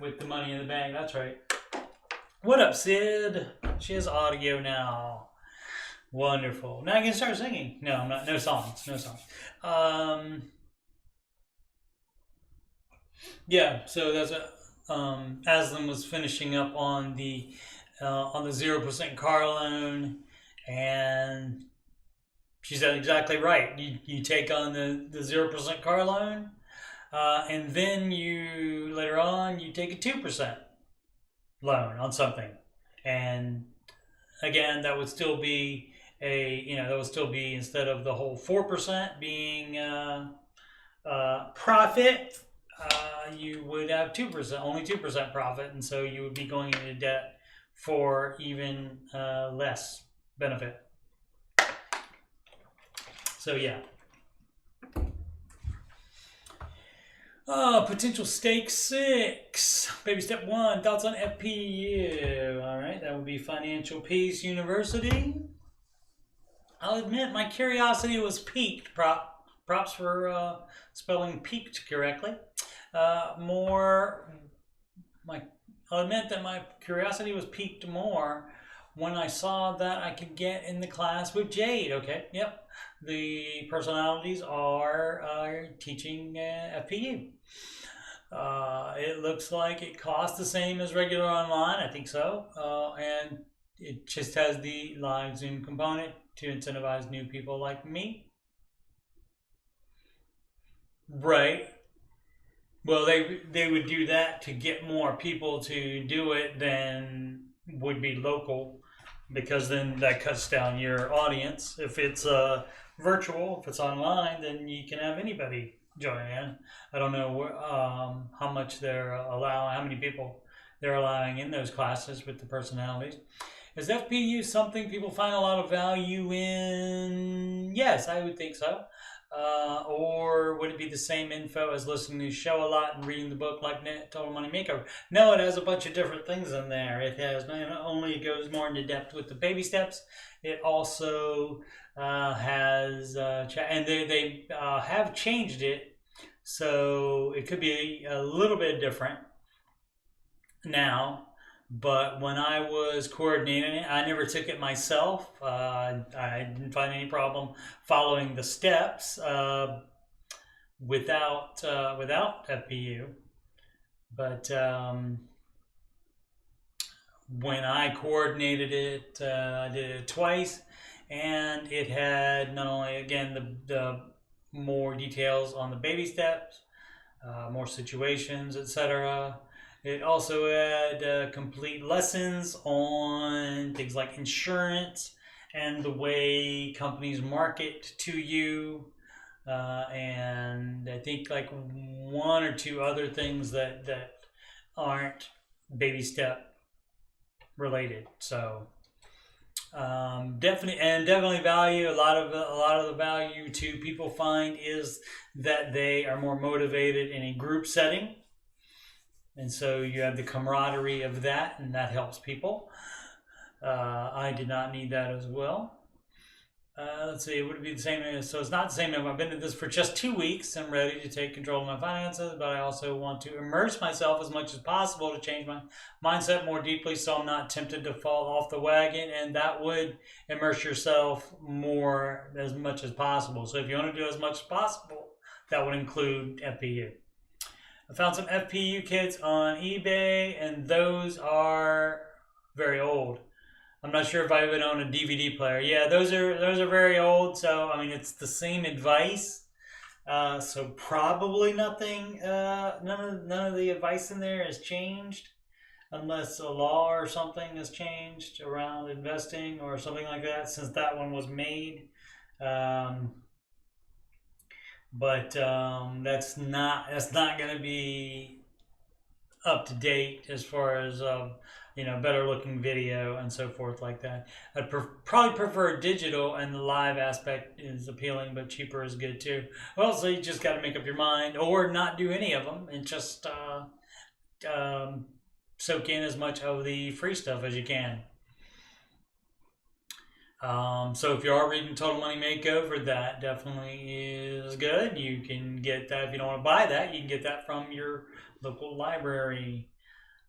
with the money in the bank. That's right. What up, Sid? She has audio now. Wonderful. Now I can start singing. No, I'm not. No songs. No songs. Yeah. So that's a. Aslan was finishing up on the 0% car loan, and she said exactly right. You take on the 0% car loan, and then you later on you take a 2% loan on something, and again that would still be instead of the whole 4% being profit, you would have 2%, only 2% profit, and so you would be going into debt for even less benefit. So yeah. Potential stake 6. Baby step 1. Thoughts on FPU. All right, that would be Financial Peace University. I'll admit my curiosity was piqued. Props for spelling peaked correctly. I'll admit that my curiosity was piqued more when I saw that I could get in the class with Jade. Okay, yep. The personalities are teaching FPU. It looks like it costs the same as regular online. I think so. And it just has the live Zoom component to incentivize new people like me. Right. Well, they would do that to get more people to do it than would be local, because then that cuts down your audience. If it's virtual, if it's online, then you can have anybody join in. I don't know how much they're allowing, how many people they're allowing in those classes with the personalities. Is FPU something people find a lot of value in? Yes, I would think so. Or would it be the same info as listening to the show a lot and reading the book like Total Money Makeover? No, it has a bunch of different things in there. It has not only goes more into depth with the baby steps, it also has and they have changed it, so it could be a little bit different now. But when I was coordinating it, I never took it myself. I didn't find any problem following the steps without FPU. But when I coordinated it, I did it twice, and it had not only, again, the more details on the baby steps, more situations, etc. It also had complete lessons on things like insurance and the way companies market to you, and I think like one or two other things that aren't baby step related. So definitely value a lot of the value to people find is that they are more motivated in a group setting. And so you have the camaraderie of that, and that helps people. I did not need that as well. Let's see, would it be the same? So it's not the same. I've been in this for just 2 weeks. I'm ready to take control of my finances, but I also want to immerse myself as much as possible to change my mindset more deeply so I'm not tempted to fall off the wagon. And that would immerse yourself more as much as possible. So if you want to do as much as possible, that would include FPU. I found some FPU kits on eBay, and those are very old. I'm not sure if I even own a DVD player. Yeah, those are very old. So I mean, it's the same advice. So probably nothing, none of the advice in there has changed, unless a law or something has changed around investing or something like that since that one was made. But that's not going to be up to date as far as better looking video and so forth like that. I'd probably prefer digital, and the live aspect is appealing, but cheaper is good too. Well, so you just got to make up your mind, or not do any of them and just soak in as much of the free stuff as you can. So if you are reading Total Money Makeover, that definitely is good. You can get that. If you don't want to buy that, you can get that from your local library.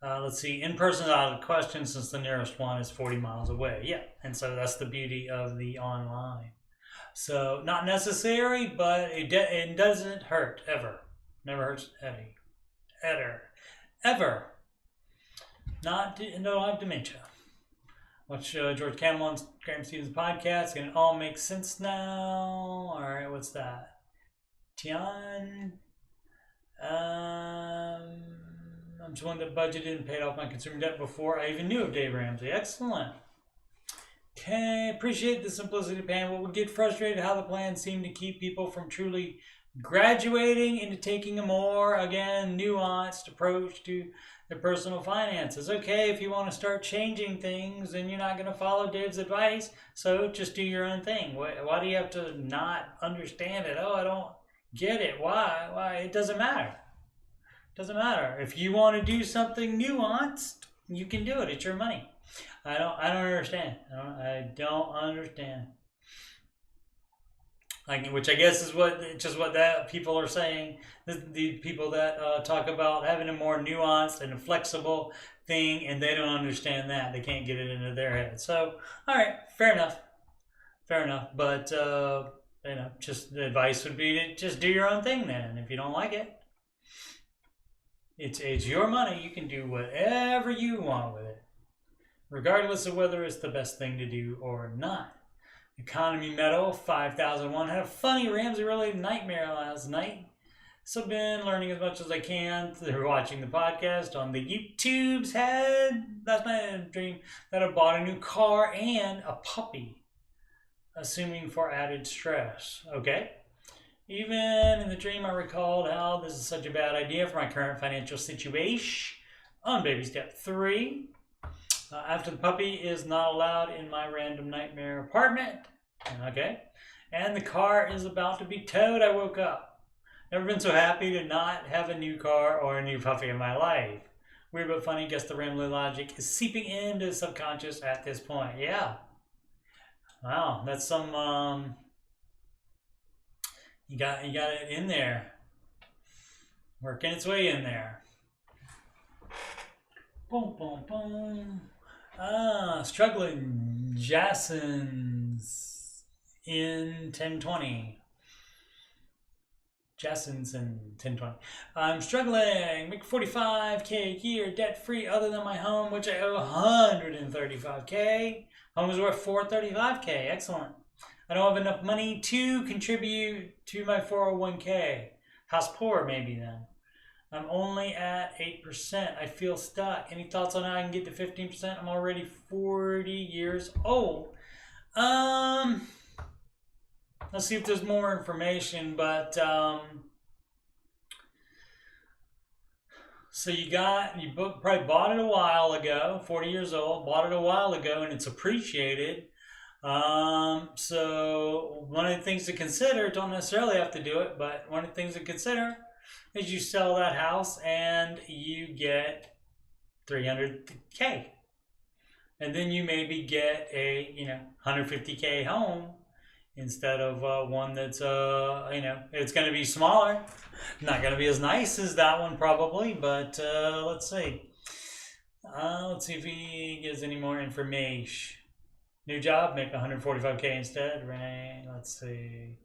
Let's see, in person is out of the question since the nearest one is 40 miles away. Yeah, and so that's the beauty of the online. So not necessary, but it doesn't hurt, ever. Never hurts Eddie. Ever. Don't have dementia. Watch George Cameron's Graham Stevens podcast, and it all makes sense now. All right, what's that? Tian. I'm someone that budgeted and paid off my consumer debt before I even knew of Dave Ramsey. Excellent. Okay, appreciate the simplicity plan, but would get frustrated how the plan seemed to keep people from truly graduating into taking a more, again, nuanced approach to their personal finances. Okay, if you want to start changing things, then you're not going to follow Dave's advice, so just do your own thing. Why do you have to not understand it? Oh, I don't get it. Why? It doesn't matter. Doesn't matter. If you want to do something nuanced, you can do it. It's your money. I don't understand. I don't understand. Which I guess is what that people are saying. The people that talk about having a more nuanced and a flexible thing, and they don't understand that. They can't get it into their head. So, all right, fair enough. But just the advice would be to just do your own thing then. If you don't like it. It's your money. You can do whatever you want with it, regardless of whether it's the best thing to do or not. Economy Medal 5001 had a funny Ramsey-related nightmare last night. So been learning as much as I can through watching the podcast on the YouTube's head. Last night I had a dream that I bought a new car and a puppy, assuming for added stress. Okay. Even in the dream, I recalled how this is such a bad idea for my current financial situation. On baby step 3, after the puppy is not allowed in my random nightmare apartment. Okay. And the car is about to be towed, I woke up. Never been so happy to not have a new car or a new puppy in my life. Weird but funny, guess the Ramsey logic is seeping into the subconscious at this point. Yeah. Wow, that's some... You got it in there, working its way in there. Boom, boom, boom. Struggling. Jason's in 1020. Jason's in 1020. I'm struggling. Make 45K a year, debt free, other than my home, which I owe 135K. Home is worth 435K. Excellent. I don't have enough money to contribute to my 401k. House poor, maybe then. I'm only at 8%. I feel stuck. Any thoughts on how I can get to 15%? I'm already 40 years old. Let's see if there's more information, but so you probably bought it a while ago, 40 years old, bought it a while ago, and it's appreciated. So one of the things to consider, don't necessarily have to do it, but one of the things to consider is you sell that house and you get 300K. And then you maybe get a, 150K home instead of one that's, it's going to be smaller. Not going to be as nice as that one probably, but let's see. Let's see if he gives any more information. New job, make 145K instead, right? Let's see.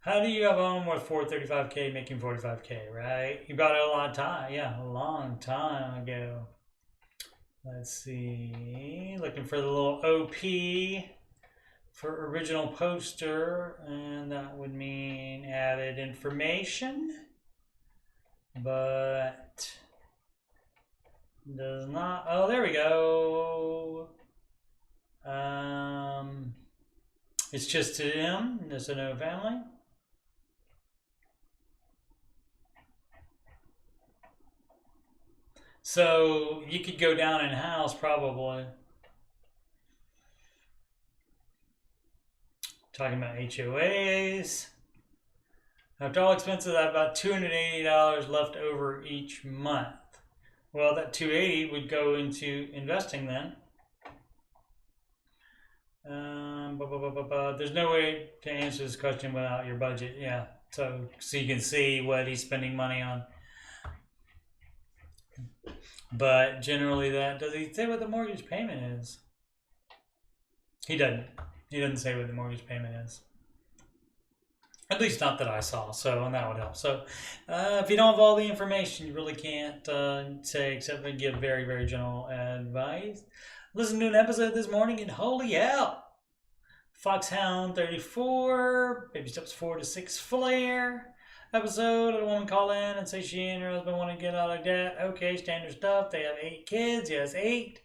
How do you have a home worth 435K making 45K, right? You bought it a long time ago. Let's see. Looking for the little OP for original poster, and that would mean added information, but does not. Oh, there we go. It's just to him. There's no family. So you could go down in house probably. Talking about HOAs. After all expenses, I have about $280 left over each month. Well, that $280 would go into investing then. There's no way to answer this question without your budget. Yeah, so you can see what he's spending money on. But generally, does he say what the mortgage payment is? He doesn't. He doesn't say what the mortgage payment is. At least not that I saw, and that would help. So if you don't have all the information, you really can't say except for give very, very general advice. Listen to an episode this morning and holy hell! Foxhound 34, baby steps 4 to 6 flare. Episode, a woman call in and say she and her husband want to get out of debt. Okay, standard stuff. They have 8 kids. Yes, 8.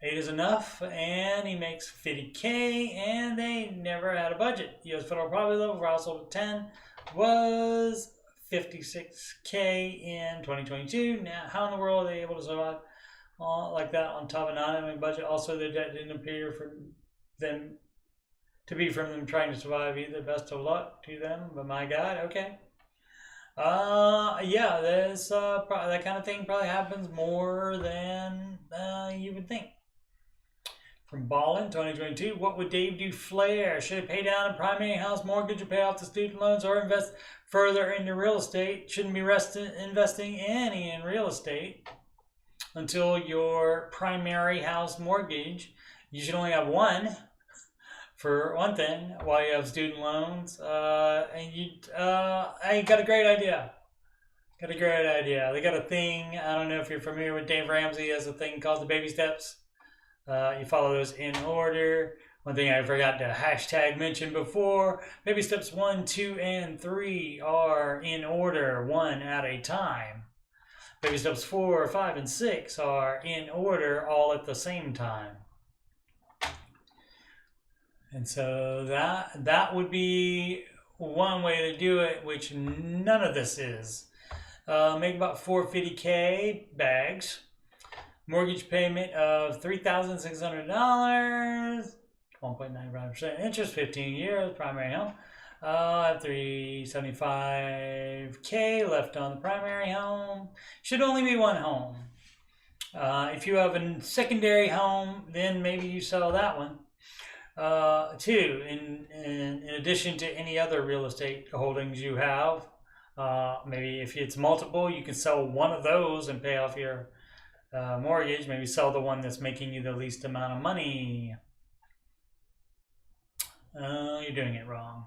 8 is enough, and he makes $50K, and they never had a budget. U.S. federal poverty level for household of 10 was $56K in 2022. Now, how in the world are they able to survive like that on top of not having a budget? Also, their debt didn't appear from them to be from them trying to survive either. Best of luck to them, but my God, okay. Yeah, there's that kind of thing probably happens more than you would think. From Ballin, 2022, what would Dave do? Flare. Should he pay down a primary house mortgage or pay off the student loans or invest further into real estate? Shouldn't be investing any in real estate until your primary house mortgage. You should only have one. For one thing, while you have student loans, I got a great idea. They got a thing. I don't know if you're familiar with Dave Ramsey. He has a thing called the baby steps. You follow those in order. One thing I forgot to hashtag mention before: baby steps 1, 2, and 3 are in order, one at a time. Baby steps 4, 5, and 6 are in order, all at the same time. And so that would be one way to do it, which none of this is. Make about $450K bags. Mortgage payment of $3,600. 1.95% interest, 15 years, primary home. $375K left on the primary home. Should only be one home. If you have a secondary home, then maybe you sell that one. 2, in addition to any other real estate holdings you have, maybe if it's multiple, you can sell one of those and pay off your mortgage. Maybe sell the one that's making you the least amount of money. You're doing it wrong.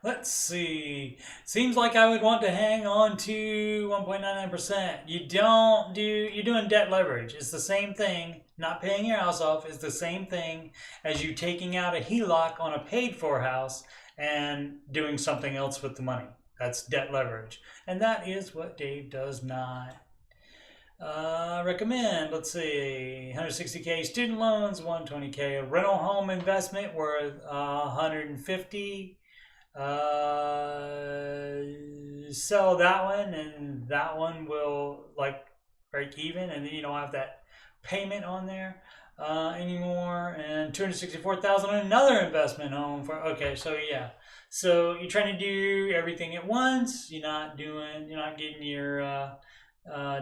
Let's see. Seems like I would want to hang on to 1.99%. You're doing debt leverage. It's the same thing. Not paying your house off is the same thing as you taking out a HELOC on a paid for house and doing something else with the money. That's debt leverage. And that is what Dave does not recommend. Let's see. 160K student loans, 120K a rental home investment worth 150. Sell that one, and that one will like break even, and then you don't have that payment on there anymore. And $264,000 on another investment home for so yeah. So you're trying to do everything at once. You're not getting your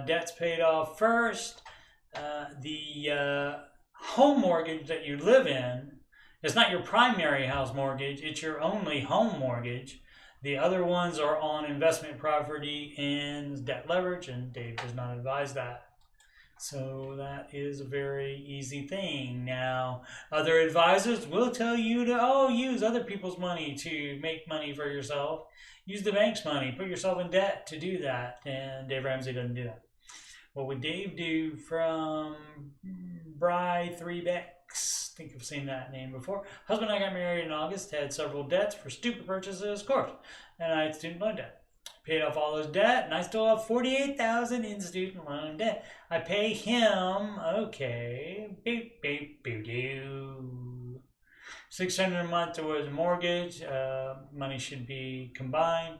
debts paid off first. The home mortgage that you live in, it's not your primary house mortgage, it's your only home mortgage. The other ones are on investment property and debt leverage, and Dave does not advise that. So that is a very easy thing. Now, other advisors will tell you to use other people's money to make money for yourself. Use the bank's money, put yourself in debt to do that, and Dave Ramsey doesn't do that. What would Dave do from Bry 3 bet? X. I think I've seen that name before. Husband and I got married in August, had several debts for stupid purchases, of course, and I had student loan debt. Paid off all those debt, and I still have $48,000 in student loan debt. I pay him, okay, beep, beep, beep, doo. $600 a month towards a mortgage. Money should be combined.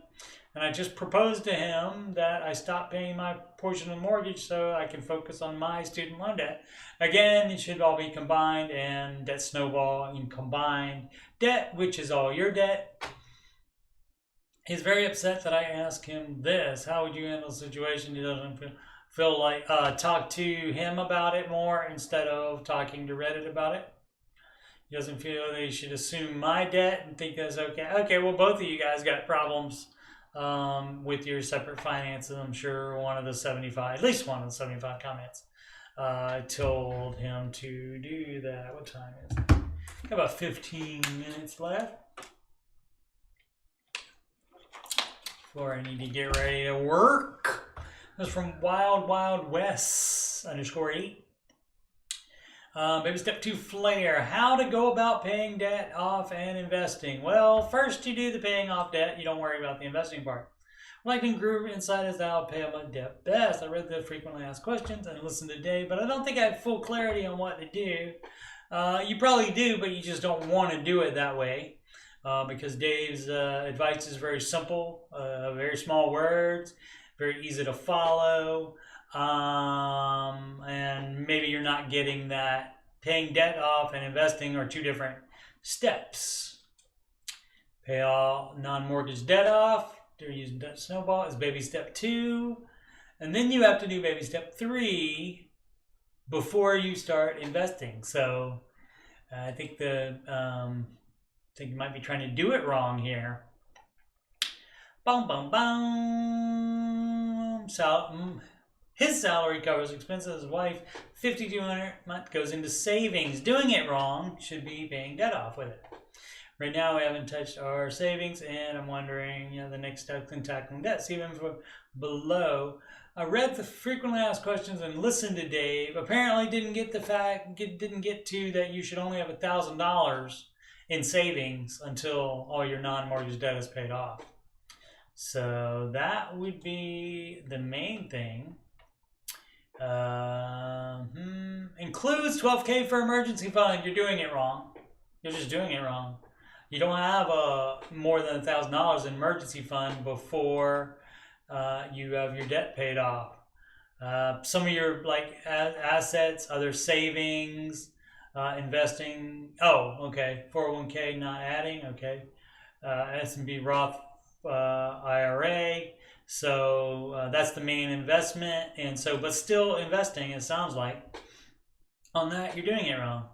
And I just proposed to him that I stop paying my portion of the mortgage so I can focus on my student loan debt. Again, it should all be combined, and debt snowball in combined debt, which is all your debt. He's very upset that I asked him this. How would you handle a situation? He doesn't feel like talk to him about it more instead of talking to Reddit about it. He doesn't feel that he should assume my debt and think that's okay. Okay, well, both of you guys got problems with your separate finances. I'm sure at least one of the 75 comments told him to do that. What time is it? Got about 15 minutes left before I need to get ready to work. That's from Wild Wild West _8. Baby step 2 flare. How to go about paying debt off and investing. Well, first you do the paying off debt. You don't worry about the investing part. Lightning Groove Insight is how to pay off my debt best. I read the frequently asked questions and listened to Dave, but I don't think I have full clarity on what to do. You probably do, but you just don't want to do it that way because Dave's advice is very simple, very small words, very easy to follow. And maybe you're not getting that. Paying debt off and investing are two different steps. Pay all non-mortgage debt off. They're using debt snowball as baby step 2. And then you have to do baby step 3 before you start investing. So I think you might be trying to do it wrong here. Boom, boom, boom. His salary covers expenses. His wife, $5,200 a month goes into savings. Doing it wrong should be paying debt off with it. Right now, we haven't touched our savings, and I'm wondering, the next step in tackling debt. See them from below. I read the frequently asked questions and listened to Dave. Apparently, didn't get to that you should only have $1,000 in savings until all your non-mortgage debt is paid off. So that would be the main thing. Includes $12K for emergency fund. You're doing it wrong. You're just doing it wrong. You don't have more than $1,000 in emergency fund before you have your debt paid off. Some of your assets, other savings, investing. Oh, okay. 401K not adding. Okay. S&P Roth IRA. So that's the main investment, and so but still investing. It sounds like on that you're doing it wrong.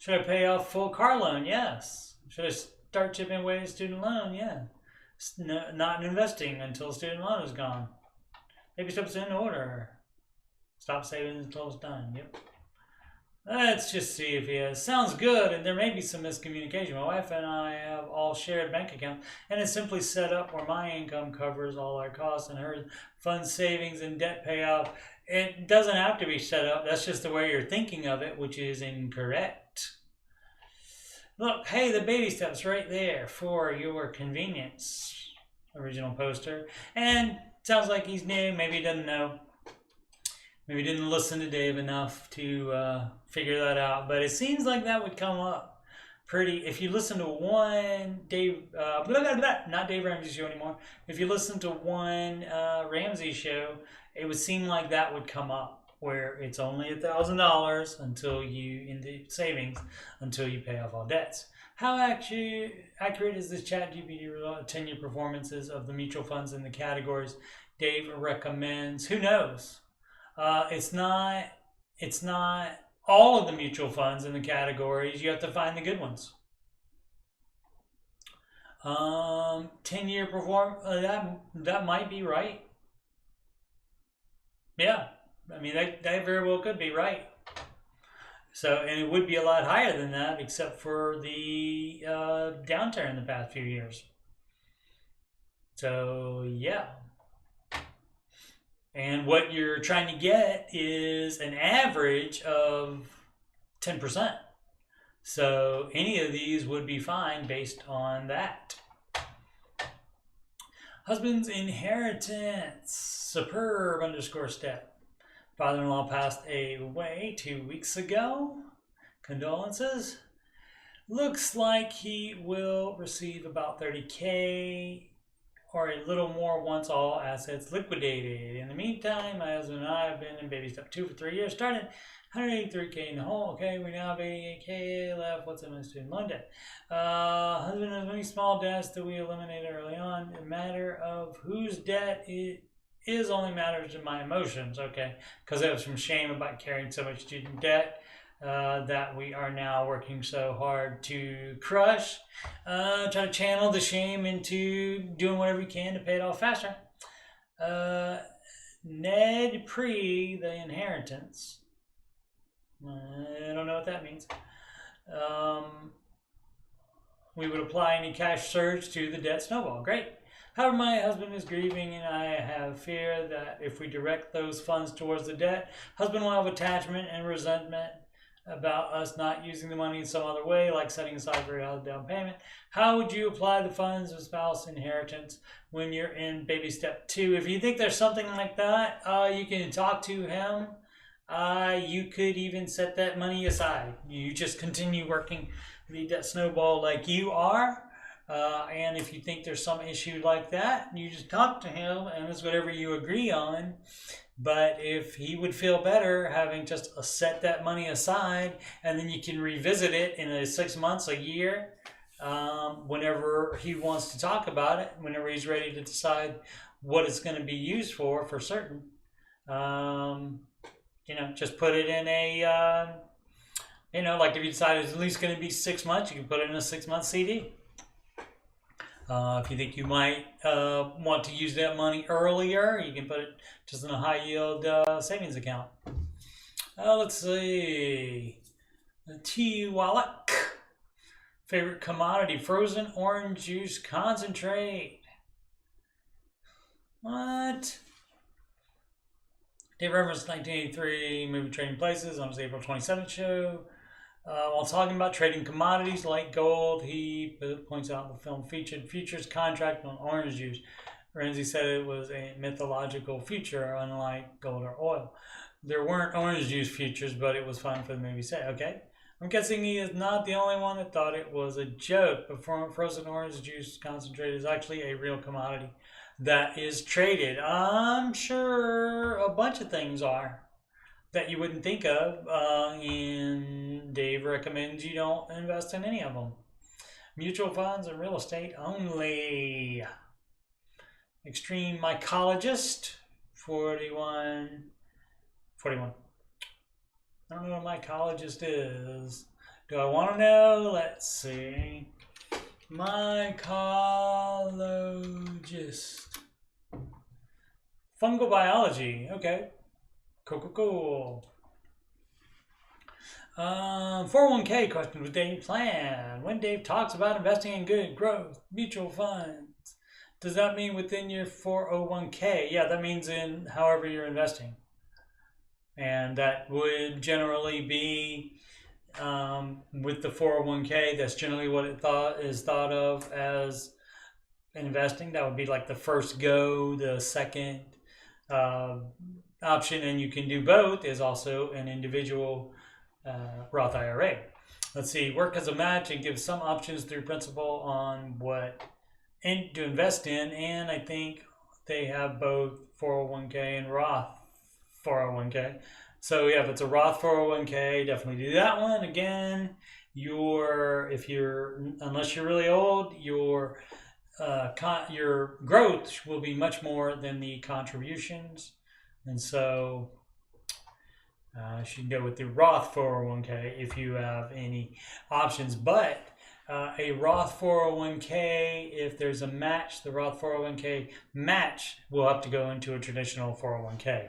Should I pay off full car loan? Yes. Should I start chipping away at student loan? Yeah. Not investing until student loan is gone. Maybe steps in order. Stop saving until it's done. Yep. Let's just see if he has. Sounds good, and there may be some miscommunication. My wife and I have all shared bank accounts, and it's simply set up where my income covers all our costs and her fund savings and debt payoff. It doesn't have to be set up. That's just the way you're thinking of it, which is incorrect. Look, hey, the baby steps right there for your convenience. Original poster. And sounds like he's new. Maybe he doesn't know. Maybe he didn't listen to Dave enough to figure that out. But it seems like that would come up pretty. If you listen to one Dave, not Dave Ramsey show anymore. If you listen to one Ramsey show, it would seem like that would come up, where it's only $1,000 until you into savings until you pay off all debts. How accurate is this ChatGPT 10-year performances of the mutual funds in the categories Dave recommends? Who knows? It's not all of the mutual funds in the categories. You have to find the good ones. 10-year that might be right. Yeah. I mean, that very well could be right. So, and it would be a lot higher than that, except for the downturn in the past few years. So, yeah. And what you're trying to get is an average of 10%. So any of these would be fine based on that. Husband's inheritance. Superb _ step. Father-in-law passed away 2 weeks ago. Condolences. Looks like he will receive about $30K or a little more once all assets liquidated. In the meantime, my husband and I have been in baby step 2 for 3 years, started 183K in the hole. Okay, we now have 88K left. What's the most student loan debt? Husband has many small debts that we eliminated early on. A matter of whose debt it is only matters in my emotions. Okay, because there was some shame about carrying so much student debt that we are now working so hard to crush. Try to channel the shame into doing whatever we can to pay it off faster. Ned pre the inheritance. I don't know what that means. We would apply any cash surge to the debt snowball. Great. However, my husband is grieving and I have fear that if we direct those funds towards the debt, husband will have attachment and resentment about us not using the money in some other way, like setting aside for a down payment. How would you apply the funds of spouse inheritance when you're in baby step 2? If you think there's something like that, you can talk to him. You could even set that money aside. You just continue working the debt snowball like you are. And if you think there's some issue like that, you just talk to him and it's whatever you agree on. But if he would feel better having just set that money aside and then you can revisit it in 6 months, a year, whenever he wants to talk about it, whenever he's ready to decide what it's going to be used for certain, just put it in a, like if you decide it's at least going to be 6 months, you can put it in a 6-month CD. If you think you might want to use that money earlier, you can put it just in a high yield savings account. Let's see. T. Wallach. Favorite commodity, frozen orange juice concentrate. What? Dave Reference 1983 movie Trading Places on his April 27th show. While talking about trading commodities like gold, he points out the film featured futures contract on orange juice. Ramsey said it was a mythological future, unlike gold or oil. There weren't orange juice futures, but it was fun for the movie set. Okay. I'm guessing he is not the only one that thought it was a joke, but frozen orange juice concentrate is actually a real commodity that is traded. I'm sure a bunch of things are that you wouldn't think of, and Dave recommends you don't invest in any of them. Mutual funds and real estate only. Extreme mycologist, 41. I don't know what a mycologist is. Do I want to know? Let's see. Mycologist. Fungal biology. Okay. Cool. 401k question with Dave Plan. When Dave talks about investing in good growth, mutual funds, does that mean within your 401k? Yeah, that means in however you're investing. And that would generally be with the 401k, that's generally what it is thought of as investing. That would be like the first go, the second option, and you can do both, is also an individual Roth IRA. Let's see, work as a match and give some options through principal on what to invest in, and I think they have both 401k and Roth 401k. So yeah, if it's a Roth 401k, definitely do that one. Again, unless you're really old, your growth will be much more than the contributions. And so you should go with the Roth 401k if you have any options. But a Roth 401k, if there's a match, the Roth 401k match will have to go into a traditional 401k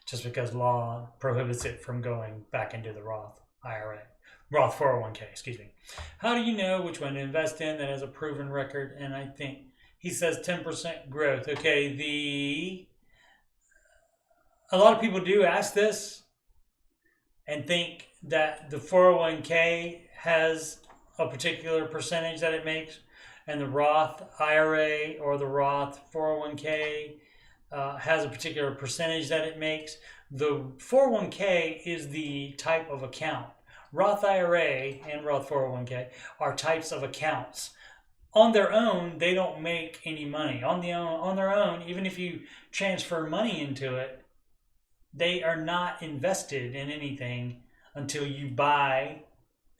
just because law prohibits it from going back into the Roth IRA. Roth 401k, excuse me. How do you know which one to invest in that has a proven record? And I think he says 10% growth. Okay, a lot of people do ask this, and think that the 401k has a particular percentage that it makes, and the Roth IRA or the Roth 401k has a particular percentage that it makes. The 401k is the type of account. Roth IRA and Roth 401k are types of accounts. On their own, they don't make any money. On their own, even if you transfer money into it, they are not invested in anything until you buy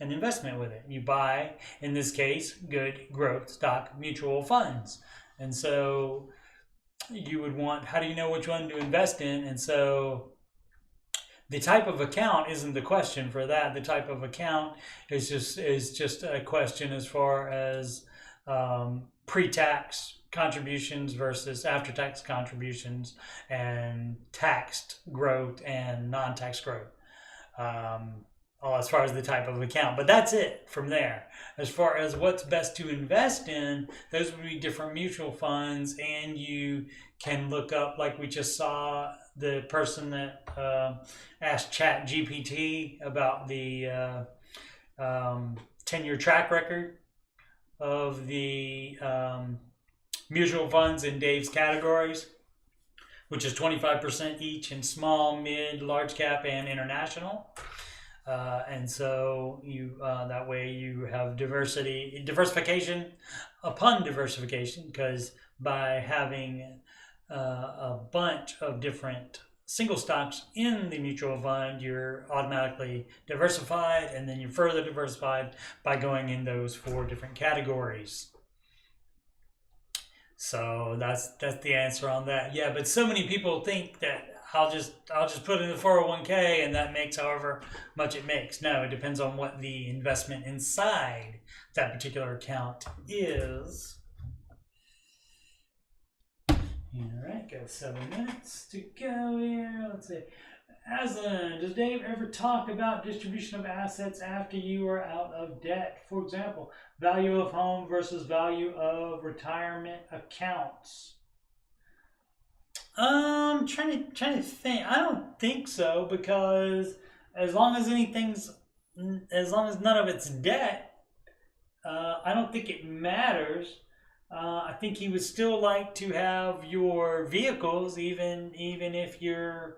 an investment with it. You buy, in this case, good growth stock mutual funds. And so you would want, how do you know which one to invest in? And so the type of account isn't the question for that. The type of account is just a question as far as pre-tax contributions versus after-tax contributions, and taxed growth and non-tax growth, as far as the type of account. But that's it from there. As far as what's best to invest in, those would be different mutual funds, and you can look up, like we just saw, the person that asked ChatGPT about the 10-year track record of the mutual funds in Dave's categories, which is 25% each in small, mid, large cap, and international. And so you that way you have diversification upon diversification, because by having a bunch of different single stocks in the mutual fund, you're automatically diversified, and then you're further diversified by going in those 4 different categories. So that's the answer on that. Yeah, but so many people think that I'll just put in the 401k and that makes however much it makes. No, it depends on what the investment inside that particular account is. All right, got 7 minutes to go here. Let's see. Aslan, does Dave ever talk about distribution of assets after you are out of debt? For example, value of home versus value of retirement accounts. Trying to think. I don't think so, because as long as none of it's debt, I don't think it matters. I think he would still like to have your vehicles, even if you're,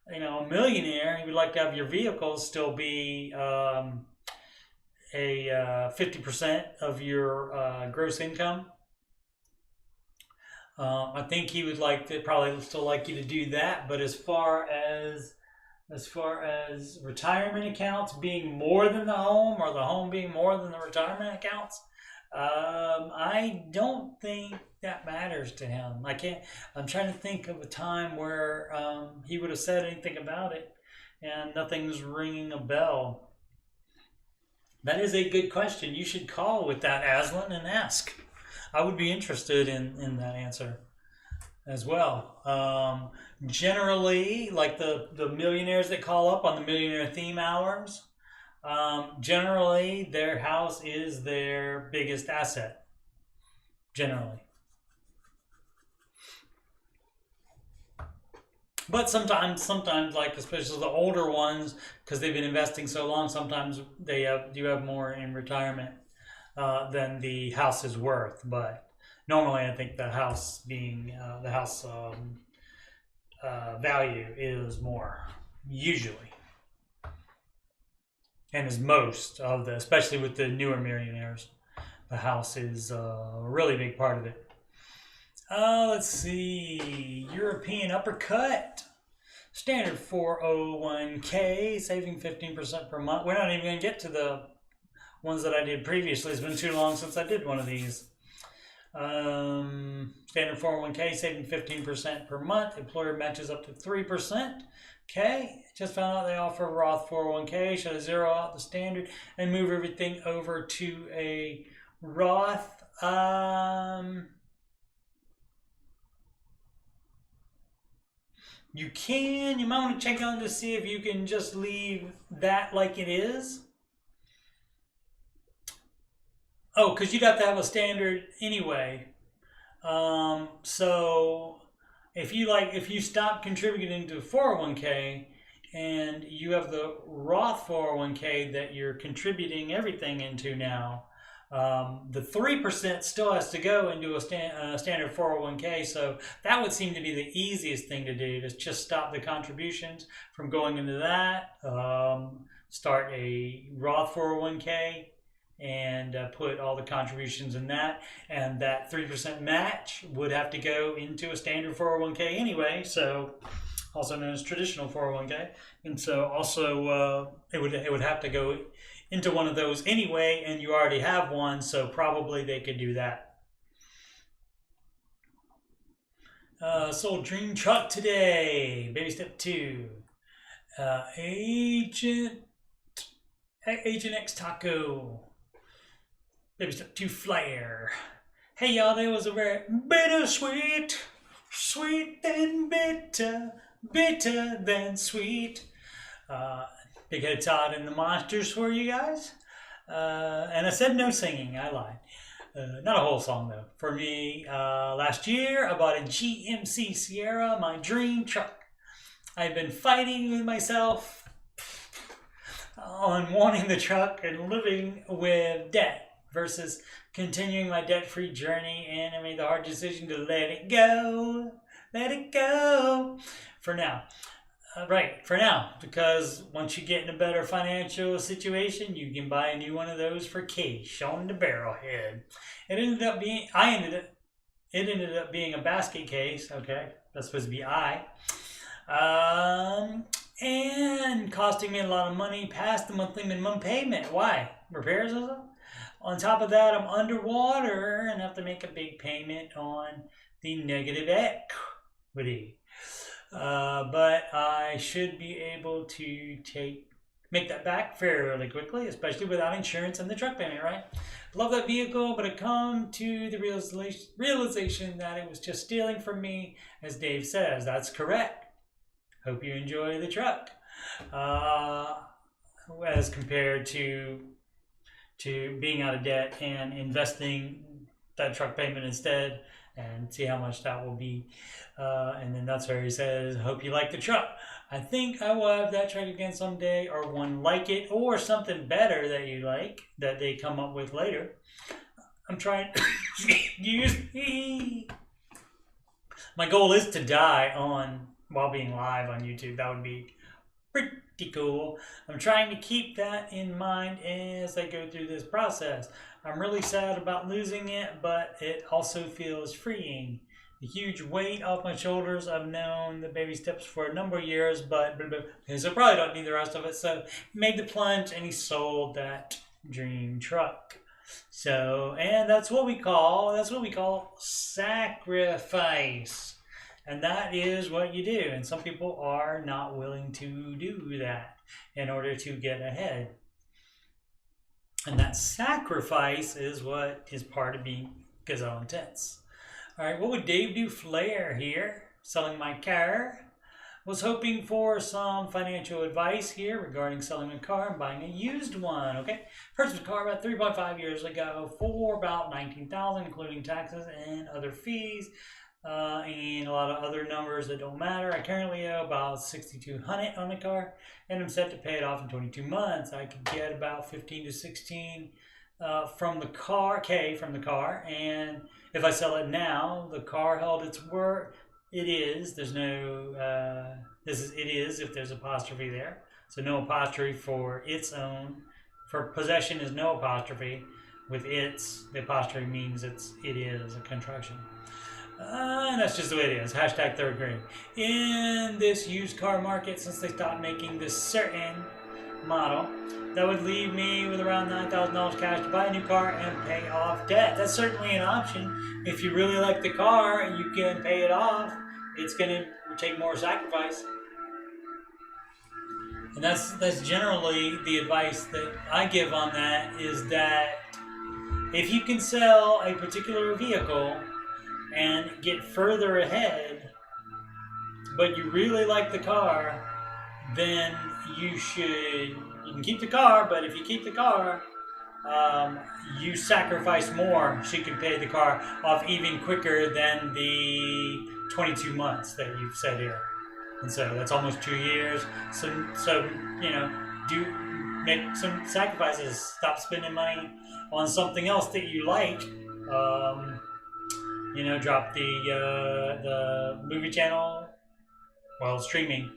a millionaire. He would like to have your vehicles still be a 50% of your gross income. I think he would probably still like you to do that. But as far as retirement accounts being more than the home, or the home being more than the retirement accounts, I don't think that matters to him. I'm trying to think of a time where he would have said anything about it, and nothing's ringing a bell. That is a good question. You should call with that, Aslan, and ask. I would be interested in that answer as well. Generally, like the millionaires that call up on the Millionaire Theme Hours, generally their house is their biggest asset. Generally. But sometimes, like especially the older ones, because they've been investing so long, sometimes you have more in retirement than the house is worth. But normally, I think the house value is more, usually, and is most of especially with the newer millionaires, the house is a really big part of it. Let's see. European uppercut. Standard 401k, saving 15% per month. We're not even going to get to the ones that I did previously. It's been too long since I did one of these. Standard 401k, saving 15% per month. Employer matches up to 3%. Okay. Just found out they offer Roth 401k. Should I zero out the standard and move everything over to a Roth? You can. You might want to check on to see if you can just leave that like it is. Oh, because you'd have to have a standard anyway. So if you stop contributing to 401k and you have the Roth 401k that you're contributing everything into now, the 3% still has to go into a standard 401k. So that would seem to be the easiest thing to do, to just stop the contributions from going into that, start a Roth 401k, and put all the contributions in that, and that 3% match would have to go into a standard 401k anyway, so also known as traditional 401k, and so also it would have to go into one of those anyway, and you already have one, so probably they could do that. Sold dream truck today. Baby step 2. Agent X Taco. Baby step 2 flare. Hey y'all, there was a very bittersweet, sweet than bitter, bitter than sweet. Big Head Todd and the Monsters for you guys. And I said no singing, I lied. Not a whole song though. For me, last year I bought a GMC Sierra, my dream truck. I've been fighting with myself on wanting the truck and living with debt versus continuing my debt-free journey, and I made the hard decision to let it go. Let it go. For now. For now, because once you get in a better financial situation, you can buy a new one of those for cash on the barrelhead. It ended up being a basket case. Okay, that's supposed to be and costing me a lot of money past the monthly minimum payment. Why? Repairs or something? On top of that, I'm underwater and have to make a big payment on the negative equity. But I should be able to make that back fairly quickly, especially without insurance and the truck payment, right? Love that vehicle, but I come to the realization that it was just stealing from me, as Dave says. That's correct. Hope you enjoy the truck. As compared to being out of debt and investing that truck payment instead, and see how much that will be. And then that's where he says, hope you like the truck. I think I will have that truck again someday, or one like it, or something better that you like, that they come up with later. I'm trying, excuse me. My goal is to die while being live on YouTube. That would be pretty cool. I'm trying to keep that in mind as I go through this process. I'm really sad about losing it, but it also feels freeing. A huge weight off my shoulders. I've known the baby steps for a number of years, but so probably don't need the rest of it. So made the plunge, and he sold that dream truck. So, and that's what we call sacrifice. And that is what you do. And some people are not willing to do that in order to get ahead. And that sacrifice is what is part of being gazelle intense. All right, what would Dave do? Flare here, selling my car. Was hoping for some financial advice here regarding selling a car and buying a used one. Okay, purchased a car about 3.5 years ago for about $19,000, including taxes and other fees. And a lot of other numbers that don't matter. I currently owe about $6,200 on the car, and I'm set to pay it off in 22 months. I could get about 15 to 16 from the car, and if I sell it now, the car held its word. It is. There's no. It is if there's apostrophe there. So no apostrophe for its own. For possession is no apostrophe. With its, the apostrophe means it is a contraction. And that's just the way it is. Hashtag third grade. In this used car market, since they stopped making this certain model, that would leave me with around $9,000 cash to buy a new car and pay off debt. That's certainly an option. If you really like the car and you can pay it off, it's going to take more sacrifice. And that's generally the advice that I give on that, is that if you can sell a particular vehicle and get further ahead, but you really like the car, then you can keep the car, but if you keep the car, you sacrifice more so you can pay the car off even quicker than the 22 months that you've said here. And so that's almost 2 years. So you know, do make some sacrifices. Stop spending money on something else that you like. Um, you know, drop the movie channel. Well, streaming.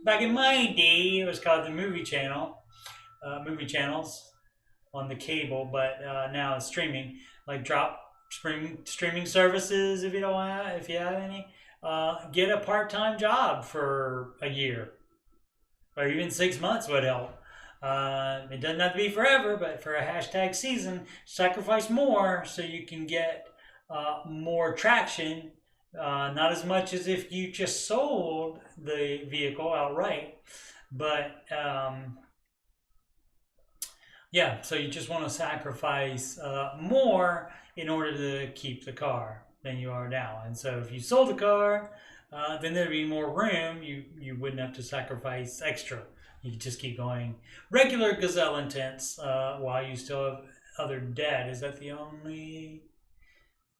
Back in my day, it was called the movie channel, movie channels on the cable, but now it's streaming. Like drop streaming services if you don't have, if you have any. Get a part-time job for a year or even 6 months would help. It doesn't have to be forever, but for a hashtag season, sacrifice more so you can get more traction. Not as much as if you just sold the vehicle outright, but yeah, so you just want to sacrifice more in order to keep the car than you are now. And so if you sold the car, then there'd be more room. You wouldn't have to sacrifice extra. You could just keep going. Regular Gazelle Intense while you still have other debt. Is that the only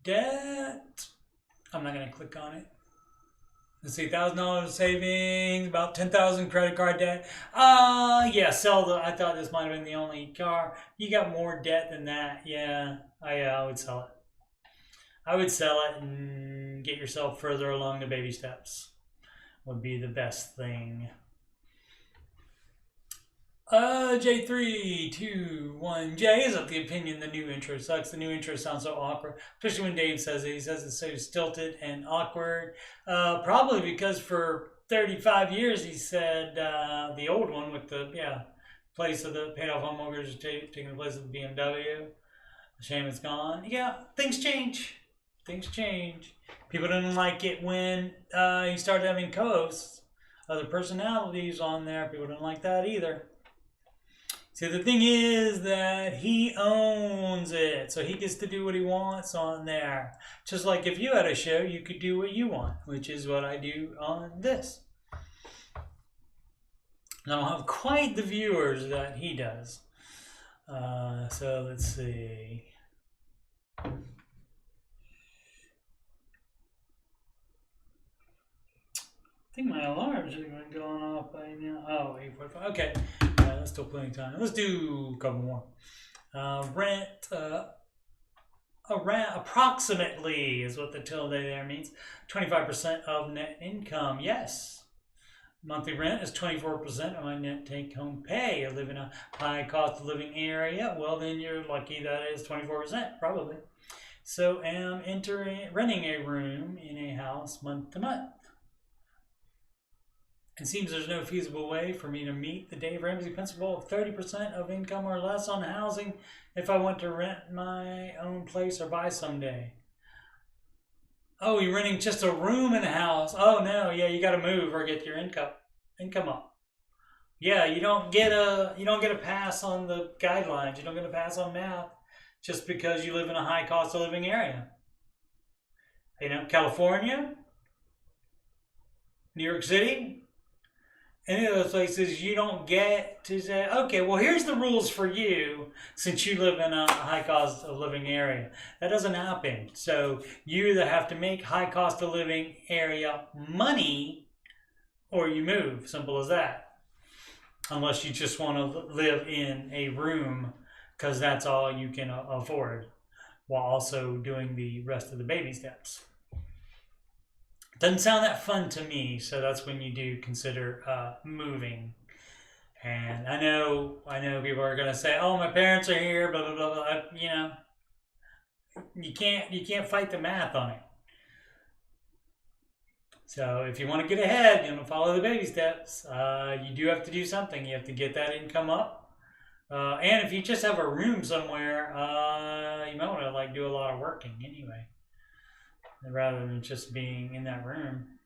debt? I'm not going to click on it. Let's see, $1,000 savings, about 10,000 credit card debt. Yeah, sell the. I thought this might have been the only car. You got more debt than that. Yeah, I would sell it. I would sell it and get yourself further along the baby steps. Would be the best thing. J321J is of the opinion the new intro sucks. The new intro sounds so awkward, especially when Dave says it. He says it's so stilted and awkward. Probably because for 35 years he said the old one with the place of the paid off home mortgage taking the place of the BMW. Shame it's gone. Yeah, things change. Things change. People didn't like it when he started having co-hosts, other personalities on there. People didn't like that either. See, the thing is that he owns it, so he gets to do what he wants on there. Just like if you had a show, you could do what you want, which is what I do on this. I don't have quite the viewers that he does. So let's see. I think my alarms are going off by now. Oh, 8:45. Okay. That's still plenty of time. Let's do a couple more. Rent around approximately is what the tilde there means. 25% of net income. Yes. Monthly rent is 24% of my net take-home pay. I live in a high cost of living area. Well, then you're lucky that is 24%, probably. So am renting a room in a house month to month. It seems there's no feasible way for me to meet the Dave Ramsey principle of 30% of income or less on housing if I want to rent my own place or buy someday. Oh, you're renting just a room in a house. Oh no, yeah, you got to move or get your income up. Yeah, you don't get a pass on the guidelines. You don't get a pass on math just because you live in a high cost of living area. You know, California, New York City, any of those places, you don't get to say, okay, well, here's the rules for you since you live in a high cost of living area. That doesn't happen. So you either have to make high cost of living area money or you move. Simple as that. Unless you just want to live in a room because that's all you can afford while also doing the rest of the baby steps. Doesn't sound that fun to me, so that's when you do consider moving. And I know people are gonna say, "Oh, my parents are here," blah blah blah blah. You know, you can't fight the math on it. So if you want to get ahead, you know, follow the baby steps. You do have to do something. You have to get that income up. And if you just have a room somewhere, you might want to like do a lot of working anyway, rather than just being in that room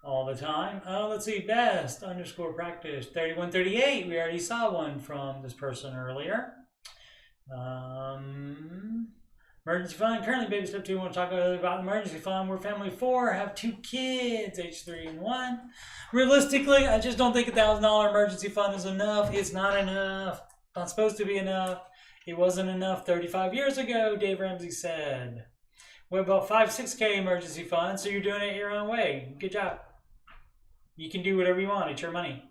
all the time. Let's see, best _ practice 3138. We already saw one from this person earlier. Emergency fund. Currently, baby step 2. We want to talk about emergency fund. We're family 4, have 2 kids, age 3 and 1. Realistically, I just don't think $1,000 emergency fund is enough. It's not enough. Not supposed to be enough. It wasn't enough 35 years ago, Dave Ramsey said. What about 5-6K emergency fund? So you're doing it your own way. Good job. You can do whatever you want. It's your money.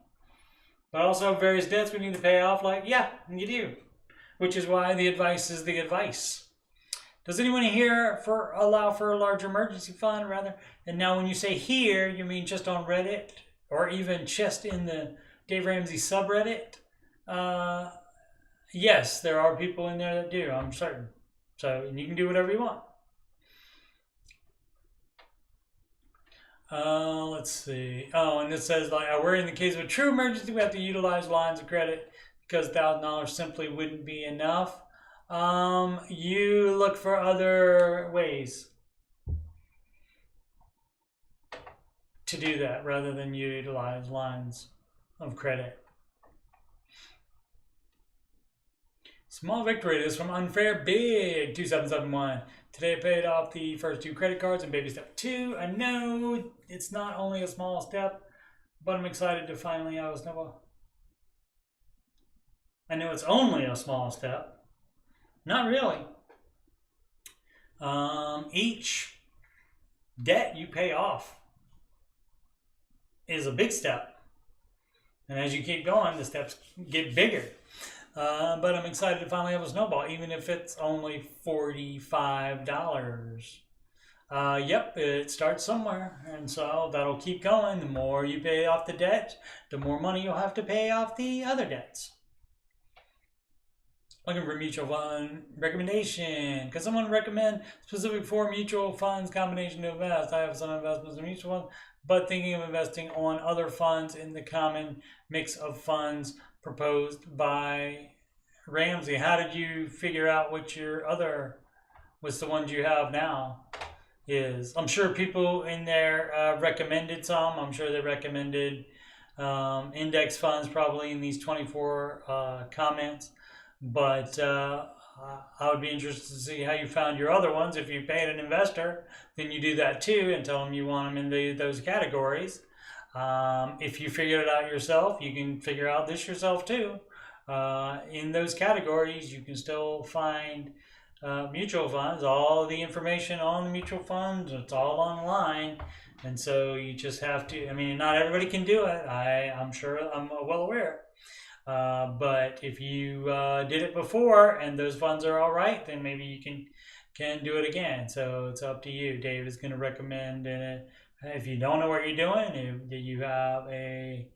But also various debts we need to pay off. Like, yeah, you do. Which is why the advice is the advice. Does anyone here allow for a large emergency fund rather? And now when you say here, you mean just on Reddit or even just in the Dave Ramsey subreddit? Yes, there are people in there that do, I'm certain. So you can do whatever you want. Let's see. Oh, and it says, like, we're in the case of a true emergency, we have to utilize lines of credit because $1,000 simply wouldn't be enough. You look for other ways to do that rather than utilize lines of credit. Small victory is from Unfair Big 2771. Today I paid off the first 2 credit cards in baby step 2. I know it's not only a small step, but I'm excited to finally have a snowball. I know it's only a small step. Not really. Each debt you pay off is a big step. And as you keep going, the steps get bigger. But I'm excited to finally have a snowball, even if it's only $45. Yep, it starts somewhere. And so that'll keep going. The more you pay off the debt, the more money you'll have to pay off the other debts. Looking for mutual fund recommendation. Can someone recommend specific for mutual funds combination to invest? I have some investments in mutual funds, but thinking of investing on other funds in the common mix of funds proposed by Ramsey. How did you figure out what's the ones you have now is? I'm sure people in there recommended some. I'm sure they recommended index funds probably in these 24 comments. But I would be interested to see how you found your other ones. If you paid an investor, then you do that too and tell them you want them in those categories. If you figured it out yourself, you can figure out this yourself too. In those categories, you can still find mutual funds. All the information on the mutual funds, it's all online. And so you just have to, I mean, not everybody can do it. I'm sure, I'm well aware. But if you did it before and those funds are all right, then maybe you can do it again. So it's up to you. Dave is going to recommend, if you don't know what you're doing, if you have a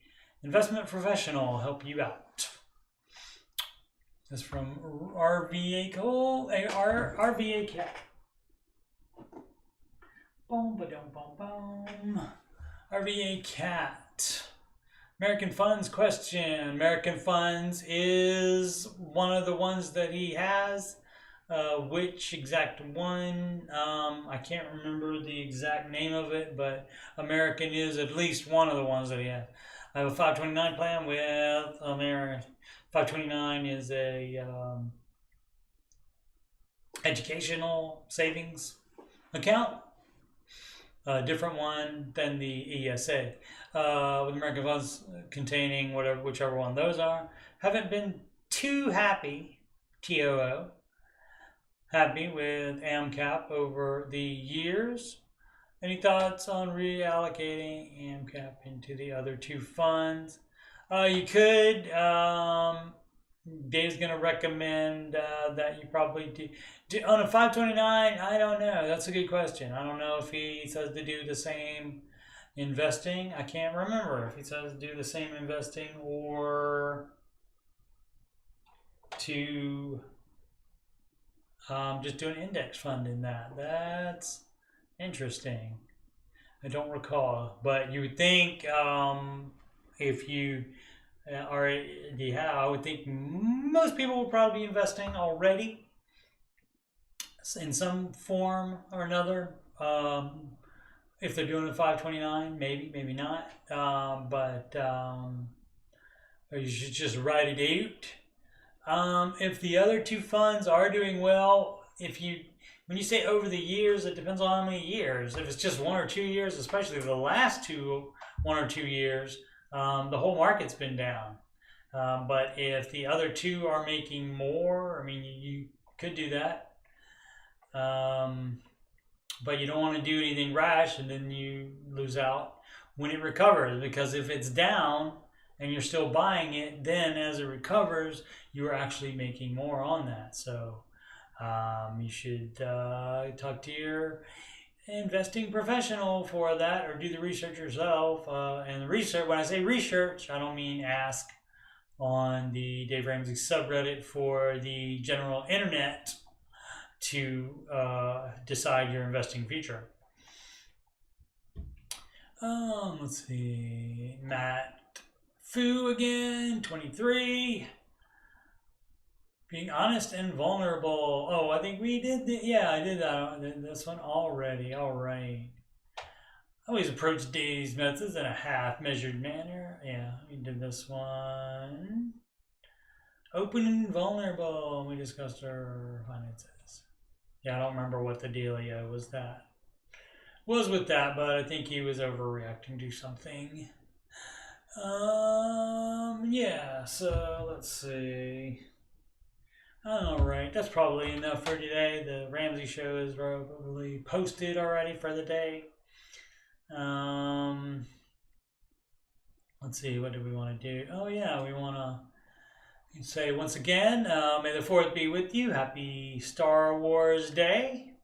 investment professional help you out. That's from RVA Cat. Boom, ba-dum, boom, boom. RVA Cat. American Funds question. American Funds is one of the ones that he has. Which exact one? I can't remember the exact name of it, but American is at least one of the ones that he has. I have a 529 plan with American. 529 is a educational savings account. A different one than the ESA. With American Funds containing whichever one those are. Haven't been too happy, TOO, happy with AMCAP over the years. Any thoughts on reallocating AMCAP into the other 2 funds? You could. Dave's going to recommend that you probably do. On a 529, I don't know. That's a good question. I don't know if he says to do the same investing. I can't remember if he says do the same investing or to just do an index fund in that. That's interesting. I don't recall, but you would think if you I would think most people will probably be investing already in some form or another. If they're doing a 529, maybe not. But you should just write it out. If the other 2 funds are doing well, when you say over the years, it depends on how many years. If it's just 1 or 2 years, especially the last 1 or 2 years, the whole market's been down. But if the other 2 are making more, I mean, you could do that. But you don't want to do anything rash and then you lose out when it recovers, because if it's down and you're still buying it, then as it recovers, you're actually making more on that. So you should talk to your investing professional for that, or do the research yourself. And the research, when I say research, I don't mean ask on the Dave Ramsey subreddit for the general internet to decide your investing future. Let's see, Matt Fu again, 23. Being honest and vulnerable. Oh, I think we did yeah, I did that. This one already. All right. I always approach Dave's methods in a half measured manner. Yeah, we did this one. Open and vulnerable. We discussed our finances. Yeah, I don't remember what the dealio was with that, but I think he was overreacting to something. Yeah, so let's see. All right, that's probably enough for today. The Ramsey show is probably posted already for the day. Let's see, what do we want to do? Oh yeah, we want to say once again, may the 4th be with you. Happy Star Wars Day.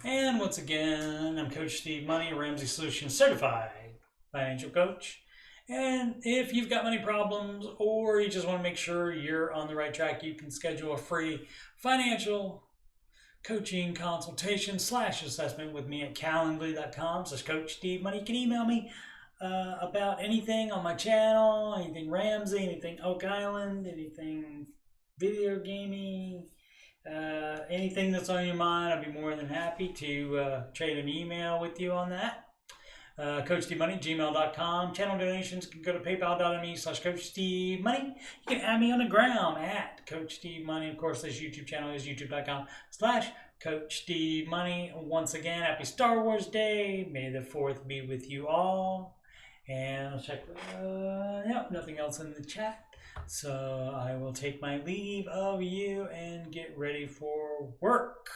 And once again, I'm Coach Steve Money, Ramsey Solutions Certified Financial Coach. And if you've got money problems, or you just want to make sure you're on the right track, you can schedule a free financial coaching consultation / assessment with me at calendly.com/Coach Steve Money. You can email me about anything on my channel, anything Ramsey, anything Oak Island, anything video gaming, anything that's on your mind. I'd be more than happy to trade an email with you on that. CoachSteveMoney@gmail.com. Channel donations can go to paypal.me/CoachSteveMoney. You can add me on the gram at Coach Steve Money. Of course, this YouTube channel is youtube.com/Coach Steve Money. Once again, happy Star Wars Day. May the 4th be with you all. And I'll check. Nothing else in the chat. So I will take my leave of you and get ready for work.